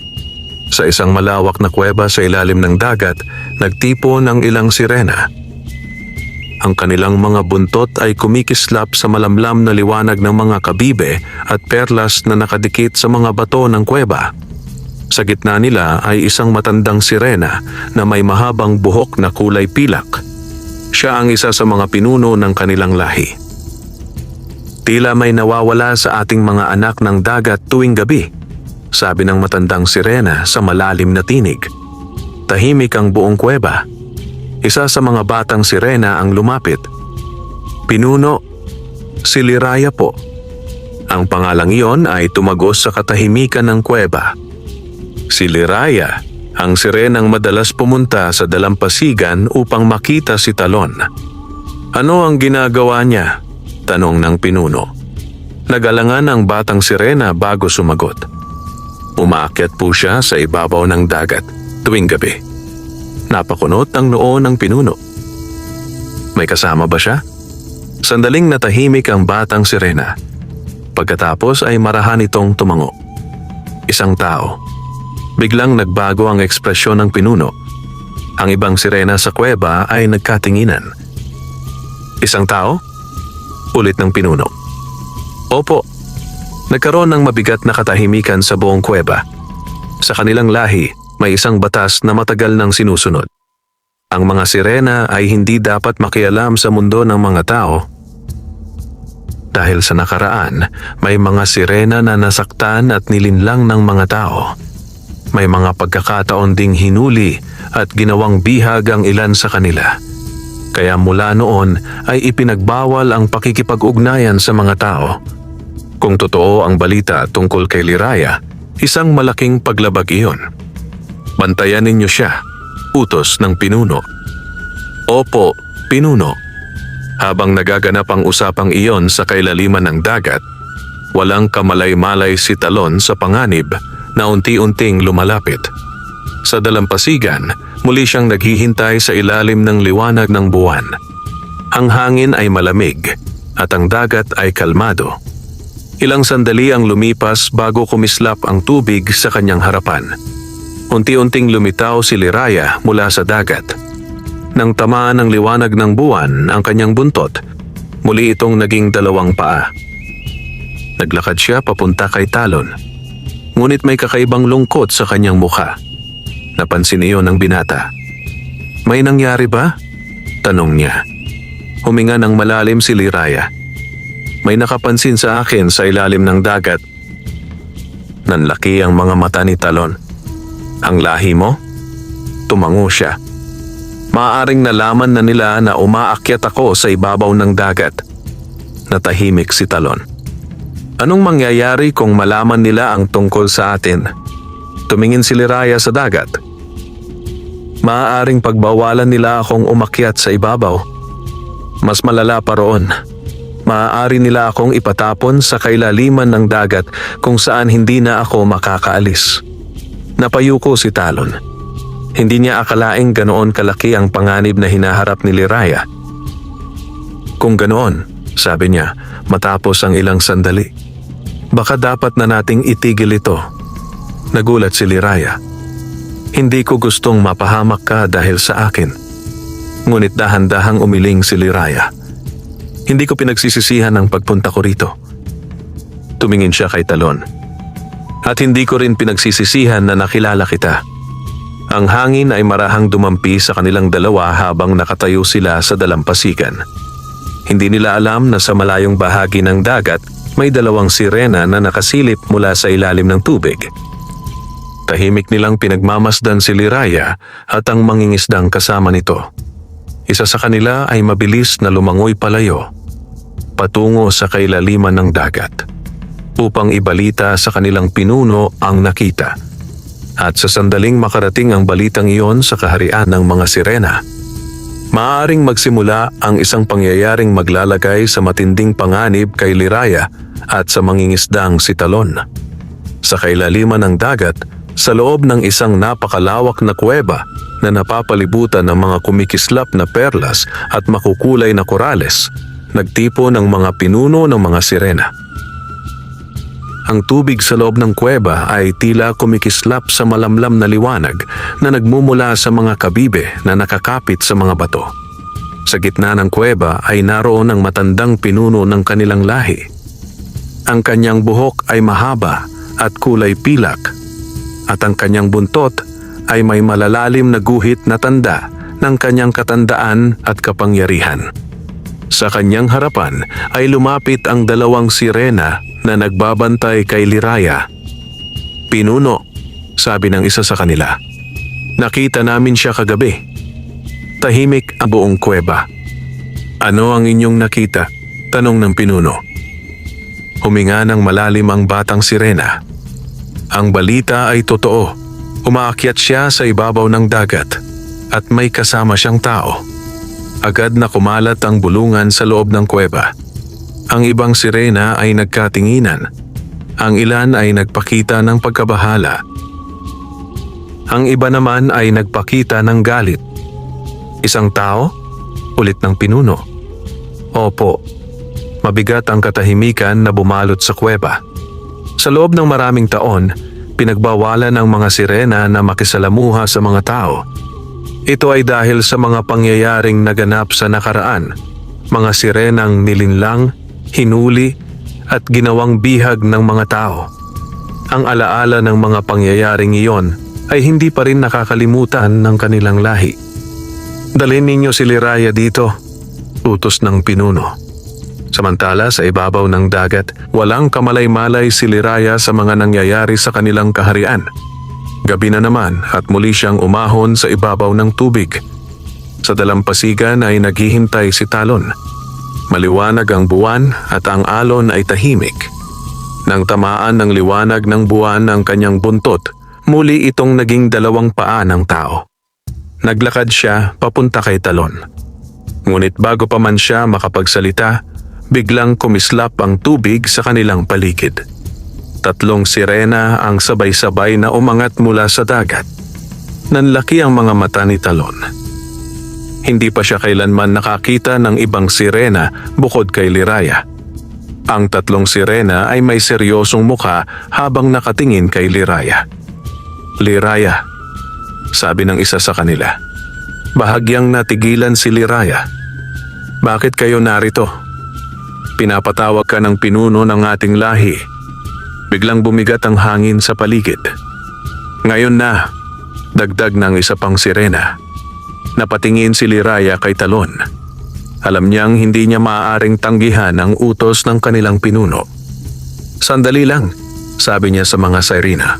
Sa isang malawak na kuweba sa ilalim ng dagat, nagtipo ng ilang sirena. Ang kanilang mga buntot ay kumikislap sa malamlam na liwanag ng mga kabibe at perlas na nakadikit sa mga bato ng kuweba. Sa gitna nila ay isang matandang sirena na may mahabang buhok na kulay pilak. Siya ang isa sa mga pinuno ng kanilang lahi. Tila may nawawala sa ating mga anak ng dagat tuwing gabi, sabi ng matandang sirena sa malalim na tinig. Tahimik ang buong kuweba. Isa sa mga batang sirena ang lumapit. Pinuno, si Liraya po. Ang pangalang iyon ay tumagos sa katahimikan ng kuweba. Si Liraya, ang sirenang madalas pumunta sa dalampasigan upang makita si Talon. Ano ang ginagawa niya? Tanong ng pinuno. Nagalangan ang batang sirena bago sumagot. Umaakyat po siya sa ibabaw ng dagat tuwing gabi. Napakunot ang noo ng pinuno. May kasama ba siya? Sandaling natahimik ang batang sirena. Pagkatapos ay marahan itong tumango. Isang tao. Biglang nagbago ang ekspresyon ng pinuno. Ang ibang sirena sa kuweba ay nagkatinginan. Isang tao? Ulit ng pinuno. Opo. Nagkaroon ng mabigat na katahimikan sa buong kuweba. Sa kanilang lahi, may isang batas na matagal nang sinusunod. Ang mga sirena ay hindi dapat makialam sa mundo ng mga tao. Dahil sa nakaraan, may mga sirena na nasaktan at nilinlang ng mga tao. May mga pagkakataon ding hinuli at ginawang bihag ang ilan sa kanila. Kaya mula noon ay ipinagbawal ang pakikipag-ugnayan sa mga tao. Kung totoo ang balita tungkol kay Liraya, isang malaking paglabag iyon. Bantayan ninyo siya. Utos ng pinuno. Opo, pinuno. Habang nagaganap ang usapang iyon sa kailaliman ng dagat, walang kamalay-malay si Talon sa panganib na unti-unting lumalapit. Sa dalampasigan, muli siyang naghihintay sa ilalim ng liwanag ng buwan. Ang hangin ay malamig at ang dagat ay kalmado. Ilang sandali ang lumipas bago kumislap ang tubig sa kanyang harapan. Unti-unting lumitaw si Liraya mula sa dagat. Nang tamaan ng liwanag ng buwan ang kanyang buntot, muli itong naging dalawang paa. Naglakad siya papunta kay Talon. Ngunit may kakaibang lungkot sa kanyang mukha. Napansin iyon ng binata. May nangyari ba? Tanong niya. Huminga ng malalim si Liraya. May nakapansin sa akin sa ilalim ng dagat. Nanlaki ang mga mata ni Talon. Ang lahi mo? Tumango siya. Maaaring nalaman na nila na umaakyat ako sa ibabaw ng dagat. Natahimik si Talon. Anong mangyayari kung malaman nila ang tungkol sa atin? Tumingin si Liraya sa dagat. Maaaring pagbawalan nila akong umakyat sa ibabaw. Mas malala pa roon. Maaari nila akong ipatapon sa kailaliman ng dagat kung saan hindi na ako makakaalis. Napayuko si Talon. Hindi niya akalaing ganoon kalaki ang panganib na hinaharap ni Liraya. Kung ganoon, sabi niya, matapos ang ilang sandali, baka dapat na nating itigil ito. Nagulat si Liraya. Hindi ko gustong mapahamak ka dahil sa akin. Ngunit dahan-dahang umiling si Liraya. Hindi ko pinagsisisihan ang pagpunta ko rito. Tumingin siya kay Talon. At hindi ko rin pinagsisisihan na nakilala kita. Ang hangin ay marahang dumampi sa kanilang dalawa habang nakatayo sila sa dalampasigan. Hindi nila alam na sa malayong bahagi ng dagat may dalawang sirena na nakasilip mula sa ilalim ng tubig. Tahimik nilang pinagmamasdan si Liraya at ang mangingisdang kasama nito. Isa sa kanila ay mabilis na lumangoy palayo, patungo sa kailaliman ng dagat, upang ibalita sa kanilang pinuno ang nakita. At sa sandaling makarating ang balitang iyon sa kaharian ng mga sirena, maaaring magsimula ang isang pangyayaring maglalagay sa matinding panganib kay Liraya at sa mangingisdang si Talon. Sa kailaliman ng dagat, sa loob ng isang napakalawak na kuweba na napapalibutan ng mga kumikislap na perlas at makukulay na korales, nagtipo ng mga pinuno ng mga sirena. Ang tubig sa loob ng kuweba ay tila kumikislap sa malamlam na liwanag na nagmumula sa mga kabibe na nakakapit sa mga bato. Sa gitna ng kuweba ay naroon ang matandang pinuno ng kanilang lahi. Ang kanyang buhok ay mahaba at kulay pilak, at ang kanyang buntot ay may malalalim na guhit na tanda ng kanyang katandaan at kapangyarihan. Sa kanyang harapan ay lumapit ang dalawang sirena na nagbabantay kay Liraya. Pinuno, sabi ng isa sa kanila. Nakita namin siya kagabi. Tahimik ang buong kuweba. Ano ang inyong nakita? Tanong ng pinuno. Huminga ng malalim ang batang sirena. Ang balita ay totoo. Umaakyat siya sa ibabaw ng dagat at may kasama siyang tao. Agad na kumalat ang bulungan sa loob ng kuweba. Ang ibang sirena ay nagkatinginan. Ang ilan ay nagpakita ng pagkabahala. Ang iba naman ay nagpakita ng galit. Isang tao? Ulit ng pinuno. Opo, mabigat ang katahimikan na bumalot sa kuweba. Sa loob ng maraming taon, pinagbawalan ng mga sirena na makisalamuha sa mga tao. Ito ay dahil sa mga pangyayaring naganap sa nakaraan. Mga sirenang nilinlang, hinuli, at ginawang bihag ng mga tao. Ang alaala ng mga pangyayaring iyon ay hindi pa rin nakakalimutan ng kanilang lahi. Dalhin ninyo si Liraya dito, utos ng pinuno. Samantala sa ibabaw ng dagat, walang kamalay-malay si Liraya sa mga nangyayari sa kanilang kaharian. Gabi na naman at muli siyang umahon sa ibabaw ng tubig. Sa dalampasigan ay naghihintay si Talon. Maliwanag ang buwan at ang alon ay tahimik. Nang tamaan ng liwanag ng buwan ang kanyang buntot, muli itong naging dalawang paa ng tao. Naglakad siya papunta kay Talon. Ngunit bago pa man siya makapagsalita, biglang kumislap ang tubig sa kanilang paligid. 3 sirena ang sabay-sabay na umangat mula sa dagat. Nanlaki ang mga mata ni Talon. Hindi pa siya kailanman nakakita ng ibang sirena bukod kay Liraya. Ang 3 sirena ay may seryosong mukha habang nakatingin kay Liraya. Liraya, sabi ng isa sa kanila. Bahagyang natigilan si Liraya. Bakit kayo narito? Pinapatawag ka ng pinuno ng ating lahi. Biglang bumigat ang hangin sa paligid. Ngayon na, dagdag ng isa pang sirena. Napatingin si Liraya kay Talon. Alam niyang hindi niya maaaring tanggihan ang utos ng kanilang pinuno. Sandali lang, sabi niya sa mga sirena.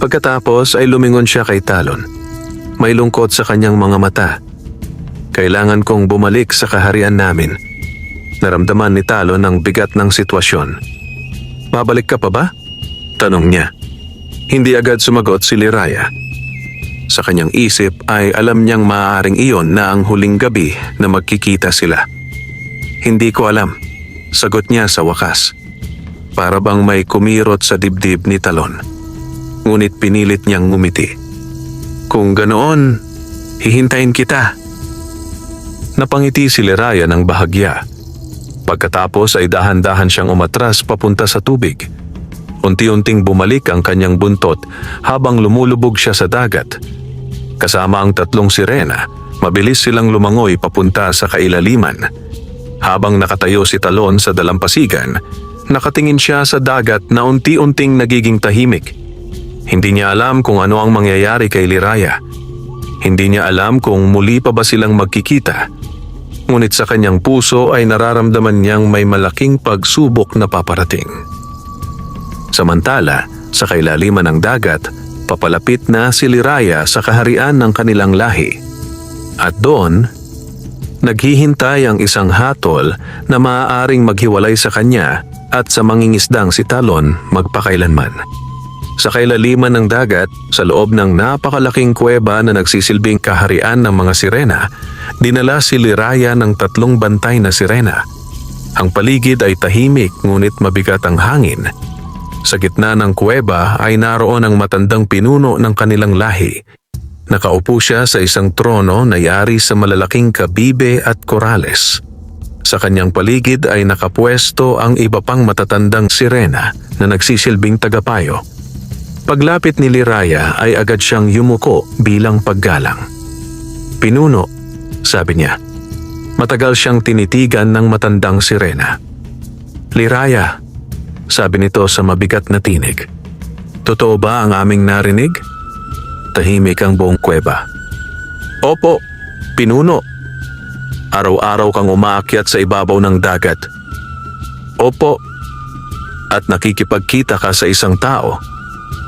Pagkatapos ay lumingon siya kay Talon. May lungkot sa kanyang mga mata. Kailangan kong bumalik sa kaharian namin. Naramdaman ni Talon ang bigat ng sitwasyon. Babalik ka pa ba? Tanong niya. Hindi agad sumagot si Liraya. Sa kanyang isip ay alam niyang maaaring iyon na ang huling gabi na magkikita sila. Hindi ko alam, sagot niya sa wakas. Para bang may kumirot sa dibdib ni Talon. Ngunit pinilit niyang ngumiti. Kung ganoon, hihintayin kita. Napangiti si Liraya ng bahagya. Pagkatapos ay dahan-dahan siyang umatras papunta sa tubig. Unti-unting bumalik ang kanyang buntot habang lumulubog siya sa dagat. Kasama ang 3 sirena, mabilis silang lumangoy papunta sa kailaliman. Habang nakatayo si Talon sa dalampasigan, nakatingin siya sa dagat na unti-unting nagiging tahimik. Hindi niya alam kung ano ang mangyayari kay Liraya. Hindi niya alam kung muli pa ba silang magkikita. Ngunit sa kanyang puso ay nararamdaman niyang may malaking pagsubok na paparating. Samantala, sa kailaliman ng dagat, papalapit na si Liraya sa kaharian ng kanilang lahi. At doon, naghihintay ang isang hatol na maaaring maghiwalay sa kanya at sa mangingisdang si Talon magpakailanman. Sa kailaliman ng dagat, sa loob ng napakalaking kuweba na nagsisilbing kaharian ng mga sirena, dinala si Liraya ng 3 bantay na sirena. Ang paligid ay tahimik ngunit mabigat ang hangin. Sa gitna ng kuweba ay naroon ang matandang pinuno ng kanilang lahi. Nakaupo siya sa isang trono na yari sa malalaking kabibe at korales. Sa kanyang paligid ay nakapwesto ang iba pang matatandang sirena na nagsisilbing tagapayo. Paglapit ni Liraya ay agad siyang yumuko bilang paggalang. Pinuno, sabi niya. Matagal siyang tinitigan ng matandang sirena. Liraya, sabi nito sa mabigat na tinig. Totoo ba ang aming narinig? Tahimik ang buong kuweba. Opo, pinuno. Araw-araw kang umaakyat sa ibabaw ng dagat. Opo. At nakikipagkita ka sa isang tao.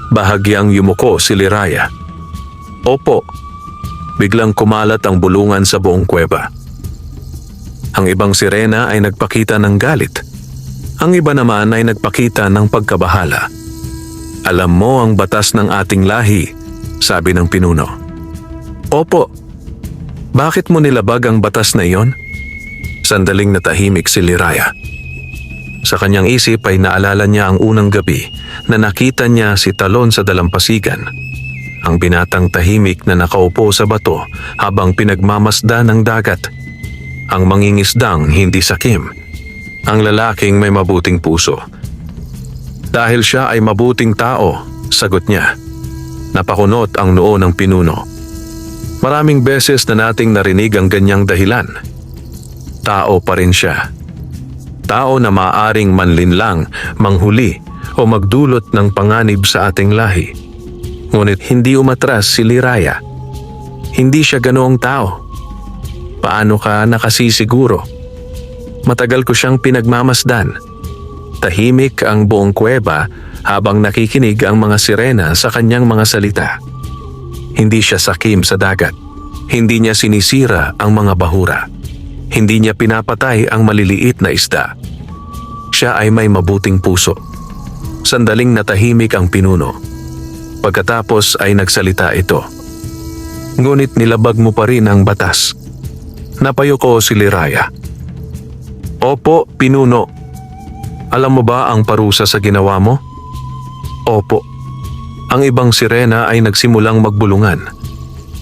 Bahagyang yumuko si Liraya. Opo. Biglang kumalat ang bulungan sa buong kuweba. Ang ibang sirena ay nagpakita ng galit. Ang iba naman ay nagpakita ng pagkabahala. Alam mo ang batas ng ating lahi, sabi ng pinuno. Opo. Bakit mo nilabag ang batas na iyon? Sandaling natahimik si Liraya. Sa kanyang isip ay naalala niya ang unang gabi na nakita niya si Talon sa dalampasigan. Ang binatang tahimik na nakaupo sa bato habang pinagmamasda ng dagat. Ang mangingisdang hindi sakim. Ang lalaking may mabuting puso. Dahil siya ay mabuting tao, sagot niya. Napakunot ang noo ng pinuno. Maraming beses na nating narinig ang ganyang dahilan. Tao pa rin siya. Tao na maaaring manlinlang, manghuli o magdulot ng panganib sa ating lahi. Ngunit hindi umatras si Liraya. Hindi siya ganoong tao. Paano ka nakasisiguro? Matagal ko siyang pinagmamasdan. Tahimik ang buong kuweba habang nakikinig ang mga sirena sa kanyang mga salita. Hindi siya sakim sa dagat. Hindi niya sinisira ang mga bahura. Hindi niya pinapatay ang maliliit na isda. Siya ay may mabuting puso. Sandaling natahimik ang pinuno. Pagkatapos ay nagsalita ito. Ngunit nilabag mo pa rin ang batas. Napayuko si Liraya. Opo, pinuno. Alam mo ba ang parusa sa ginawa mo? Opo. Ang ibang sirena ay nagsimulang magbulungan.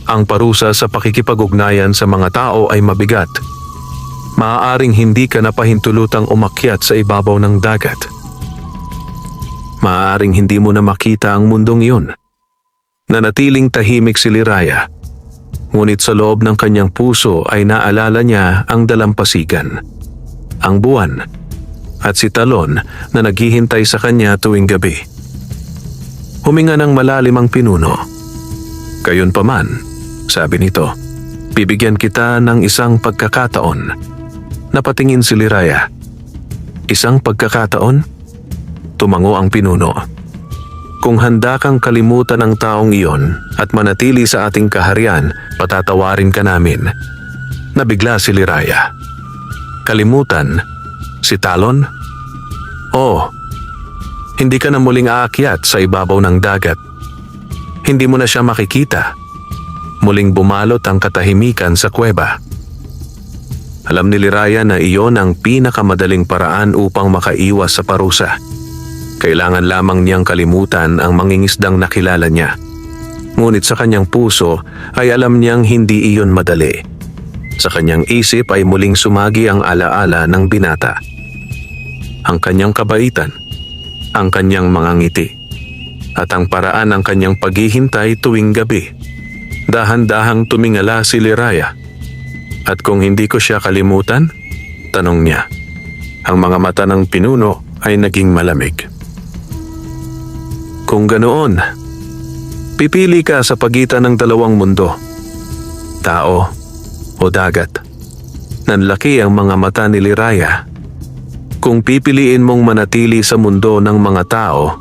Ang parusa sa pakikipag-ugnayan sa mga tao ay mabigat. Maaaring hindi ka napahintulutang umakyat sa ibabaw ng dagat. Maaaring hindi mo na makita ang mundong iyon. Nanatiling tahimik si Liraya. Ngunit sa loob ng kanyang puso ay naalala niya ang dalampasigan, ang buwan, at si Talon na naghihintay sa kanya tuwing gabi. Huminga ng malalim ang pinuno. Gayunpaman, sabi nito, bibigyan kita ng isang pagkakataon. Napatingin si Liraya. Isang pagkakataon? Tumango ang pinuno. Kung handa kang kalimutan ang taong iyon at manatili sa ating kaharian, patatawarin ka namin. Nabigla si Liraya. Kalimutan? Si Talon? Oo. Hindi ka na muling aakyat sa ibabaw ng dagat. Hindi mo na siya makikita. Muling bumalot ang katahimikan sa kuweba. Alam ni Liraya na iyon ang pinakamadaling paraan upang makaiwas sa parusa. Kailangan lamang niyang kalimutan ang mangingisdang nakilala niya. Ngunit sa kanyang puso ay alam niyang hindi iyon madali. Sa kanyang isip ay muling sumagi ang alaala ng binata. Ang kanyang kabaitan, ang kanyang mga ngiti, at ang paraan ng kanyang paghihintay tuwing gabi. Dahan-dahang tumingala si Liraya. At kung hindi ko siya kalimutan? Tanong niya. Ang mga mata ng pinuno ay naging malamig. Kung ganoon, pipili ka sa pagitan ng dalawang mundo. Tao o dagat. Nanlaki ang mga mata ni Liraya. Kung pipiliin mong manatili sa mundo ng mga tao,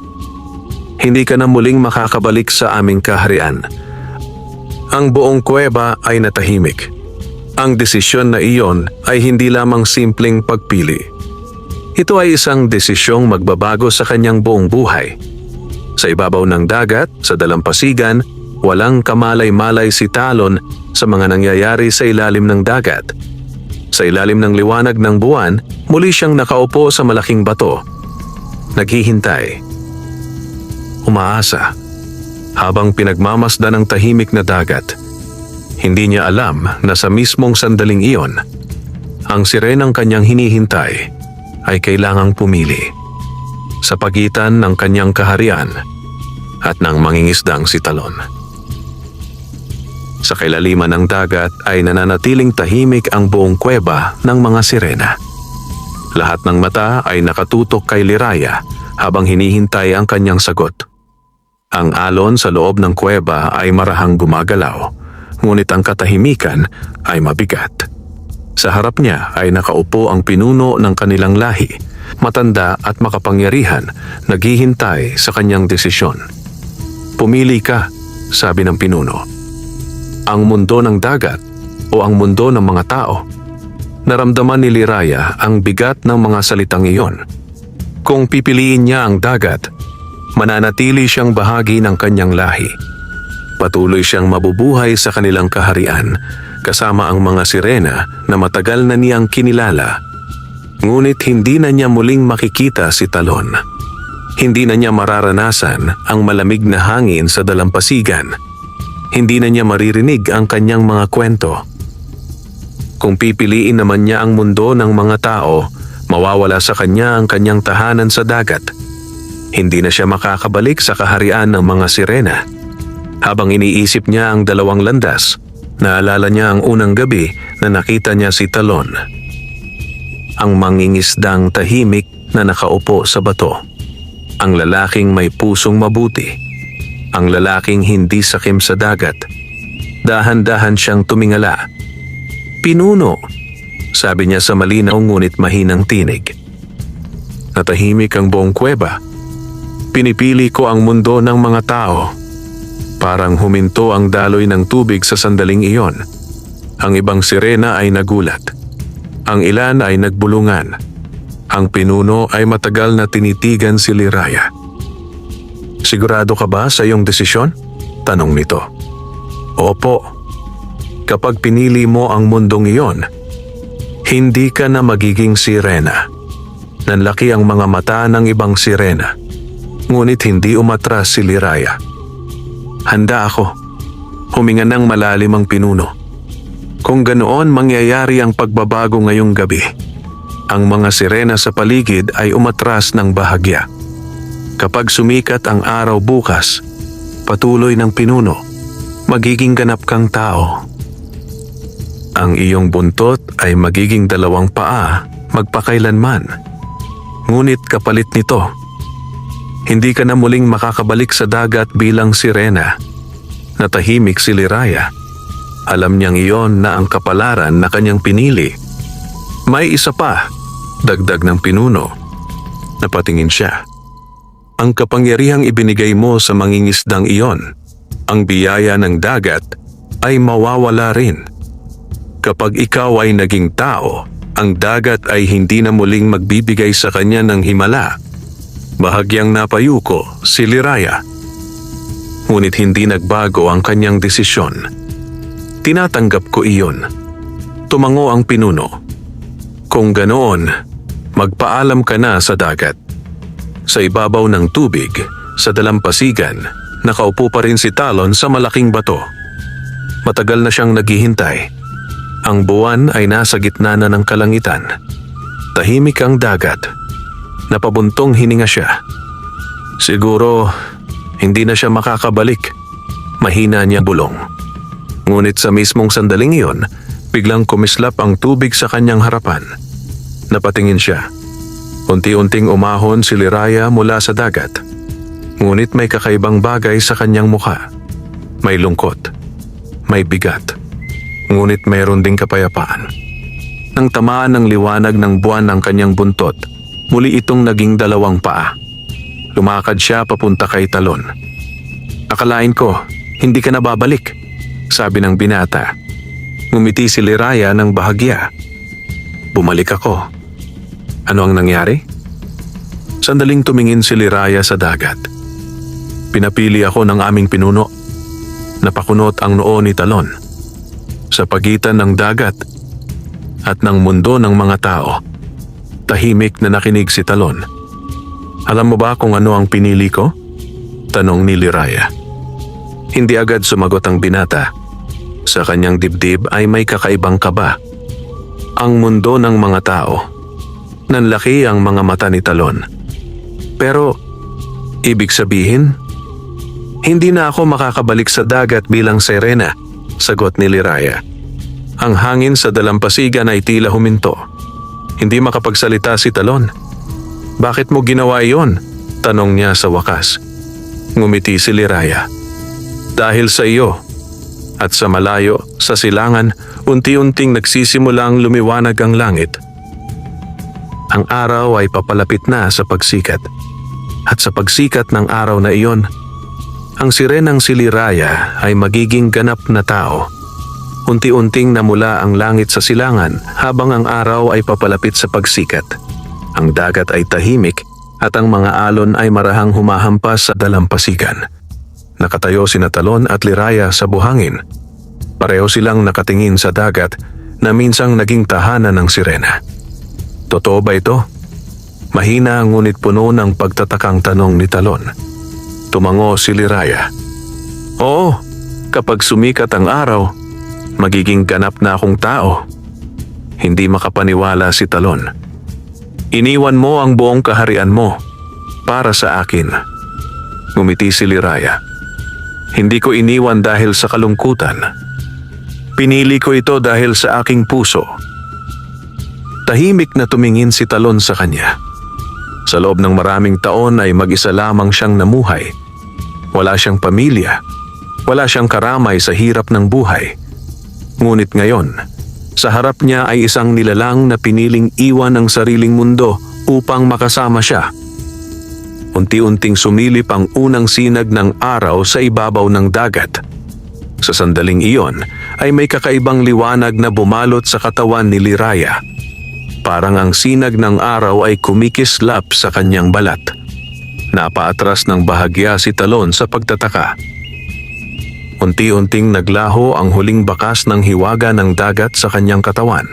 hindi ka na muling makakabalik sa aming kaharian. Ang buong kuweba ay natahimik. Ang desisyon na iyon ay hindi lamang simpleng pagpili. Ito ay isang desisyong magbabago sa kanyang buong buhay. Sa ibabaw ng dagat, sa dalampasigan, walang kamalay-malay si Talon sa mga nangyayari sa ilalim ng dagat. Sa ilalim ng liwanag ng buwan, muli siyang nakaupo sa malaking bato. Naghihintay. Umaasa. Habang pinagmamasdan ng tahimik na dagat. Hindi niya alam na sa mismong sandaling iyon, ang sirenang kanyang hinihintay ay kailangang pumili sa pagitan ng kanyang kaharian at ng mangingisdang si Talon. Sa kailaliman ng dagat ay nananatiling tahimik ang buong kuweba ng mga sirena. Lahat ng mata ay nakatutok kay Liraya habang hinihintay ang kanyang sagot. Ang alon sa loob ng kuweba ay marahang gumagalaw. Ngunit ang katahimikan ay mabigat. Sa harap niya ay nakaupo ang pinuno ng kanilang lahi, matanda at makapangyarihan, naghihintay sa kanyang desisyon. Pumili ka, sabi ng pinuno. Ang mundo ng dagat o ang mundo ng mga tao? Naramdaman ni Liraya ang bigat ng mga salitang iyon. Kung pipiliin niya ang dagat, mananatili siyang bahagi ng kanyang lahi. Patuloy siyang mabubuhay sa kanilang kaharian kasama ang mga sirena na matagal na niyang kinilala. Ngunit hindi na niya muling makikita si Talon. Hindi na niya mararanasan ang malamig na hangin sa dalampasigan. Hindi na niya maririnig ang kanyang mga kwento. Kung pipiliin naman niya ang mundo ng mga tao, mawawala sa kanya ang kanyang tahanan sa dagat. Hindi na siya makakabalik sa kaharian ng mga sirena. Habang iniisip niya ang dalawang landas, naalala niya ang unang gabi na nakita niya si Talon. Ang mangingisdang tahimik na nakaupo sa bato. Ang lalaking may pusong mabuti. Ang lalaking hindi sakim sa dagat. Dahan-dahan siyang tumingala. "Pinuno," sabi niya sa malinaw ngunit mahinang tinig. Natahimik ang buong kuweba. Pinipili ko ang mundo ng mga tao. Parang huminto ang daloy ng tubig sa sandaling iyon. Ang ibang sirena ay nagulat. Ang ilan ay nagbulungan. Ang pinuno ay matagal na tinitigan si Liraya. "Sigurado ka ba sa iyong desisyon?" tanong nito. "Opo. Kapag pinili mo ang mundong iyon, hindi ka na magiging sirena." Nanlaki ang mga mata ng ibang sirena. Ngunit hindi umatras si Liraya. "Handa ako." Huminga ng malalim ang pinuno. "Kung ganoon mangyayari ang pagbabago ngayong gabi." Ang mga sirena sa paligid ay umatras ng bahagya. "Kapag sumikat ang araw bukas," patuloy ng pinuno, "magiging ganap kang tao. Ang iyong buntot ay magiging 2 paa magpakailanman. Ngunit kapalit nito, hindi ka na muling makakabalik sa dagat bilang sirena." Natahimik si Liraya. Alam niyang iyon na ang kapalaran na kanyang pinili. "May isa pa," dagdag ng pinuno. Napatingin siya. "Ang kapangyarihang ibinigay mo sa mangingisdang iyon, ang biyaya ng dagat, ay mawawala rin. Kapag ikaw ay naging tao, ang dagat ay hindi na muling magbibigay sa kanya ng himala." Bahagyang napayuko si Liraya. Ngunit hindi nagbago ang kanyang desisyon. "Tinatanggap ko iyon." Tumango ang pinuno. "Kung ganoon, magpaalam ka na sa dagat." Sa ibabaw ng tubig, sa dalampasigan, nakaupo pa rin si Talon sa malaking bato. Matagal na siyang naghihintay. Ang buwan ay nasa gitna na ng kalangitan. Tahimik ang dagat. Napabuntong hininga siya. Siguro, hindi na siya makakabalik. Mahina niya bulong. Ngunit sa mismong sandaling iyon, biglang kumislap ang tubig sa kanyang harapan. Napatingin siya. Unti-unting umahon si Liraya mula sa dagat. Ngunit may kakaibang bagay sa kanyang mukha. May lungkot. May bigat. Ngunit mayroon ding kapayapaan. Nang tamaan ng liwanag ng buwan ang kanyang buntot, muli itong naging 2 paa. Lumakad siya papunta kay Talon. "Akalain ko, hindi ka na babalik," sabi ng binata. Ngumiti si Liraya ng bahagya. "Bumalik ako." "Ano ang nangyari?" Sandaling tumingin si Liraya sa dagat. "Pinapili ako ng aming pinuno." Napakunot ang noo ni Talon. Sa pagitan ng dagat at ng mundo ng mga tao, tahimik na nakinig si Talon. "Alam mo ba kung ano ang pinili ko?" tanong ni Liraya. Hindi agad sumagot ang binata. Sa kanyang dibdib ay may kakaibang kaba. Ang mundo ng mga tao. Nanlaki ang mga mata ni Talon. "Pero, ibig sabihin, hindi na ako makakabalik sa dagat bilang sirena," sagot ni Liraya. Ang hangin sa dalampasigan ay tila huminto. Hindi makapagsalita si Talon. "Bakit mo ginawa iyon?" tanong niya sa wakas. Ngumiti si Liraya. "Dahil sa iyo." At sa malayo, sa silangan, unti-unting nagsisimulang lumiwanag ang langit. Ang araw ay papalapit na sa pagsikat. At sa pagsikat ng araw na iyon, ang sirenang si Liraya ay magiging ganap na tao. Unti-unting namula ang langit sa silangan habang ang araw ay papalapit sa pagsikat. Ang dagat ay tahimik at ang mga alon ay marahang humahampas sa dalampasigan. Nakatayo sina Talon at Liraya sa buhangin. Pareho silang nakatingin sa dagat na minsang naging tahanan ng sirena. Totoo ba ito? Mahina ngunit puno ng pagtatakang tanong ni Talon. Tumango si Liraya. Oo, kapag sumikat ang araw, magiging ganap na akong tao. Hindi makapaniwala si Talon. Iniwan mo ang buong kaharian mo para sa akin. Ngumiti si Liraya. Hindi ko iniwan dahil sa kalungkutan. Pinili ko ito dahil sa aking puso. Tahimik na tumingin si Talon sa kanya. Sa loob ng maraming taon ay mag-isa lamang siyang namuhay. Wala siyang pamilya. Wala siyang karamay sa hirap ng buhay. Ngunit ngayon, sa harap niya ay isang nilalang na piniling iwan ang sariling mundo upang makasama siya. Unti-unting sumilip ang unang sinag ng araw sa ibabaw ng dagat. Sa sandaling iyon ay may kakaibang liwanag na bumalot sa katawan ni Liraya. Parang ang sinag ng araw ay kumikislap sa kanyang balat. Napaatras ng bahagya si Talon sa pagtataka. Unti-unting naglaho ang huling bakas ng hiwaga ng dagat sa kanyang katawan.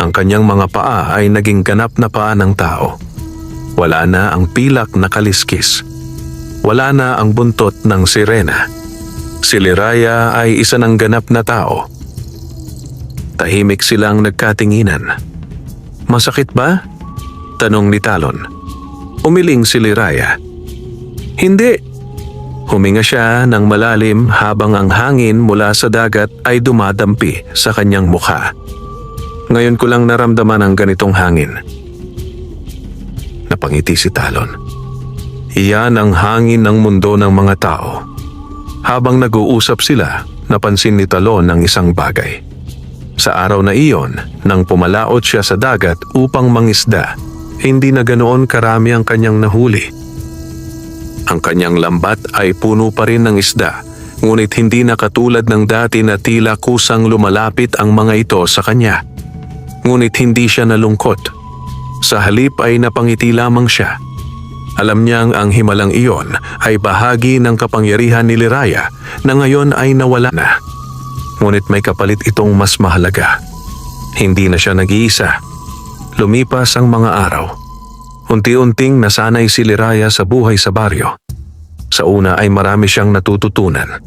Ang kanyang mga paa ay naging ganap na paa ng tao. Wala na ang pilak na kaliskis. Wala na ang buntot ng sirena. Si Liraya ay isa ng ganap na tao. Tahimik silang nagkatinginan. Masakit ba? Tanong ni Talon. Umiling si Liraya. Hindi. Huminga siya ng malalim habang ang hangin mula sa dagat ay dumadampi sa kanyang mukha. Ngayon ko lang naramdaman ang ganitong hangin. Napangiti si Talon. Iyan ang hangin ng mundo ng mga tao. Habang nag-uusap sila, napansin ni Talon ang isang bagay. Sa araw na iyon, nang pumalaot siya sa dagat upang mangisda, hindi na ganoon karami ang kanyang nahuli. Ang kanyang lambat ay puno pa rin ng isda, ngunit hindi na katulad ng dati na tila kusang lumalapit ang mga ito sa kanya. Ngunit hindi siya nalungkot. Sa halip ay napangiti lamang siya. Alam niyang ang himalang iyon ay bahagi ng kapangyarihan ni Liraya na ngayon ay nawala na. Ngunit may kapalit itong mas mahalaga. Hindi na siya nag-iisa. Lumipas ang mga araw. Unti-unting nasanay si Liraya sa buhay sa baryo. Sa una ay marami siyang natututunan.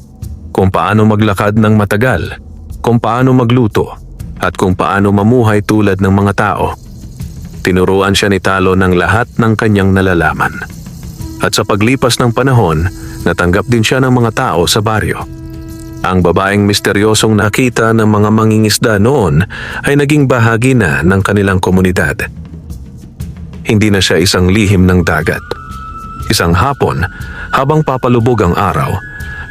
Kung paano maglakad ng matagal, kung paano magluto, at kung paano mamuhay tulad ng mga tao. Tinuruan siya ni Talon ng lahat ng kanyang nalalaman. At sa paglipas ng panahon, natanggap din siya ng mga tao sa baryo. Ang babaeng misteryosong nakita ng mga mangingisda noon ay naging bahagi na ng kanilang komunidad. Hindi na siya isang lihim ng dagat. Isang hapon, habang papalubog ang araw,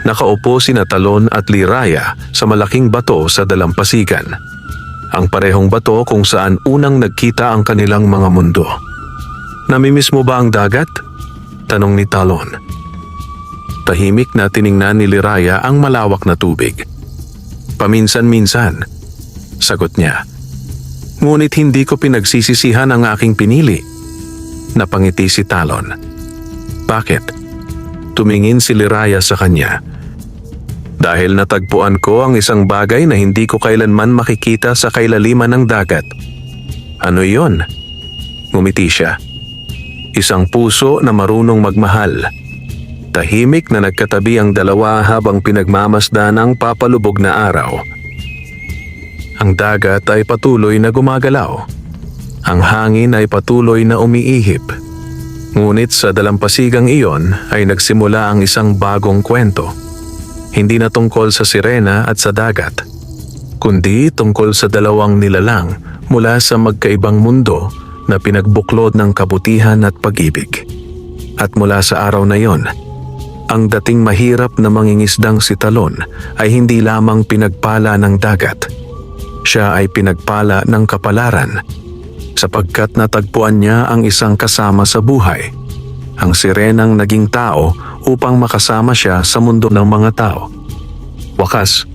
nakaupo sina Talon at Liraya sa malaking bato sa dalampasigan. Ang parehong bato kung saan unang nagkita ang kanilang mga mundo. Namimiss mo ba ang dagat? Tanong ni Talon. Tahimik na tiningnan ni Liraya ang malawak na tubig. Paminsan-minsan, sagot niya. Ngunit hindi ko pinagsisisihan ang aking pinili. Napangiti si Talon. Bakit? Tumingin si Liraya sa kanya. Dahil natagpuan ko ang isang bagay na hindi ko kailanman makikita sa kailaliman ng dagat. Ano iyon? Ngumiti siya. Isang puso na marunong magmahal. Tahimik na nagkatabi ang dalawa habang pinagmamasdan ang papalubog na araw. Ang dagat ay patuloy na gumagalaw. Ang hangin ay patuloy na umiihip. Ngunit sa dalampasigang iyon ay nagsimula ang isang bagong kwento. Hindi na tungkol sa sirena at sa dagat, kundi tungkol sa dalawang nilalang mula sa magkaibang mundo na pinagbuklod ng kabutihan at pag-ibig. At mula sa araw na iyon, ang dating mahirap na mangingisdang si Talon ay hindi lamang pinagpala ng dagat. Siya ay pinagpala ng kapalaran sapagkat natagpuan niya ang isang kasama sa buhay, ang sirenang naging tao upang makasama siya sa mundo ng mga tao. Wakas,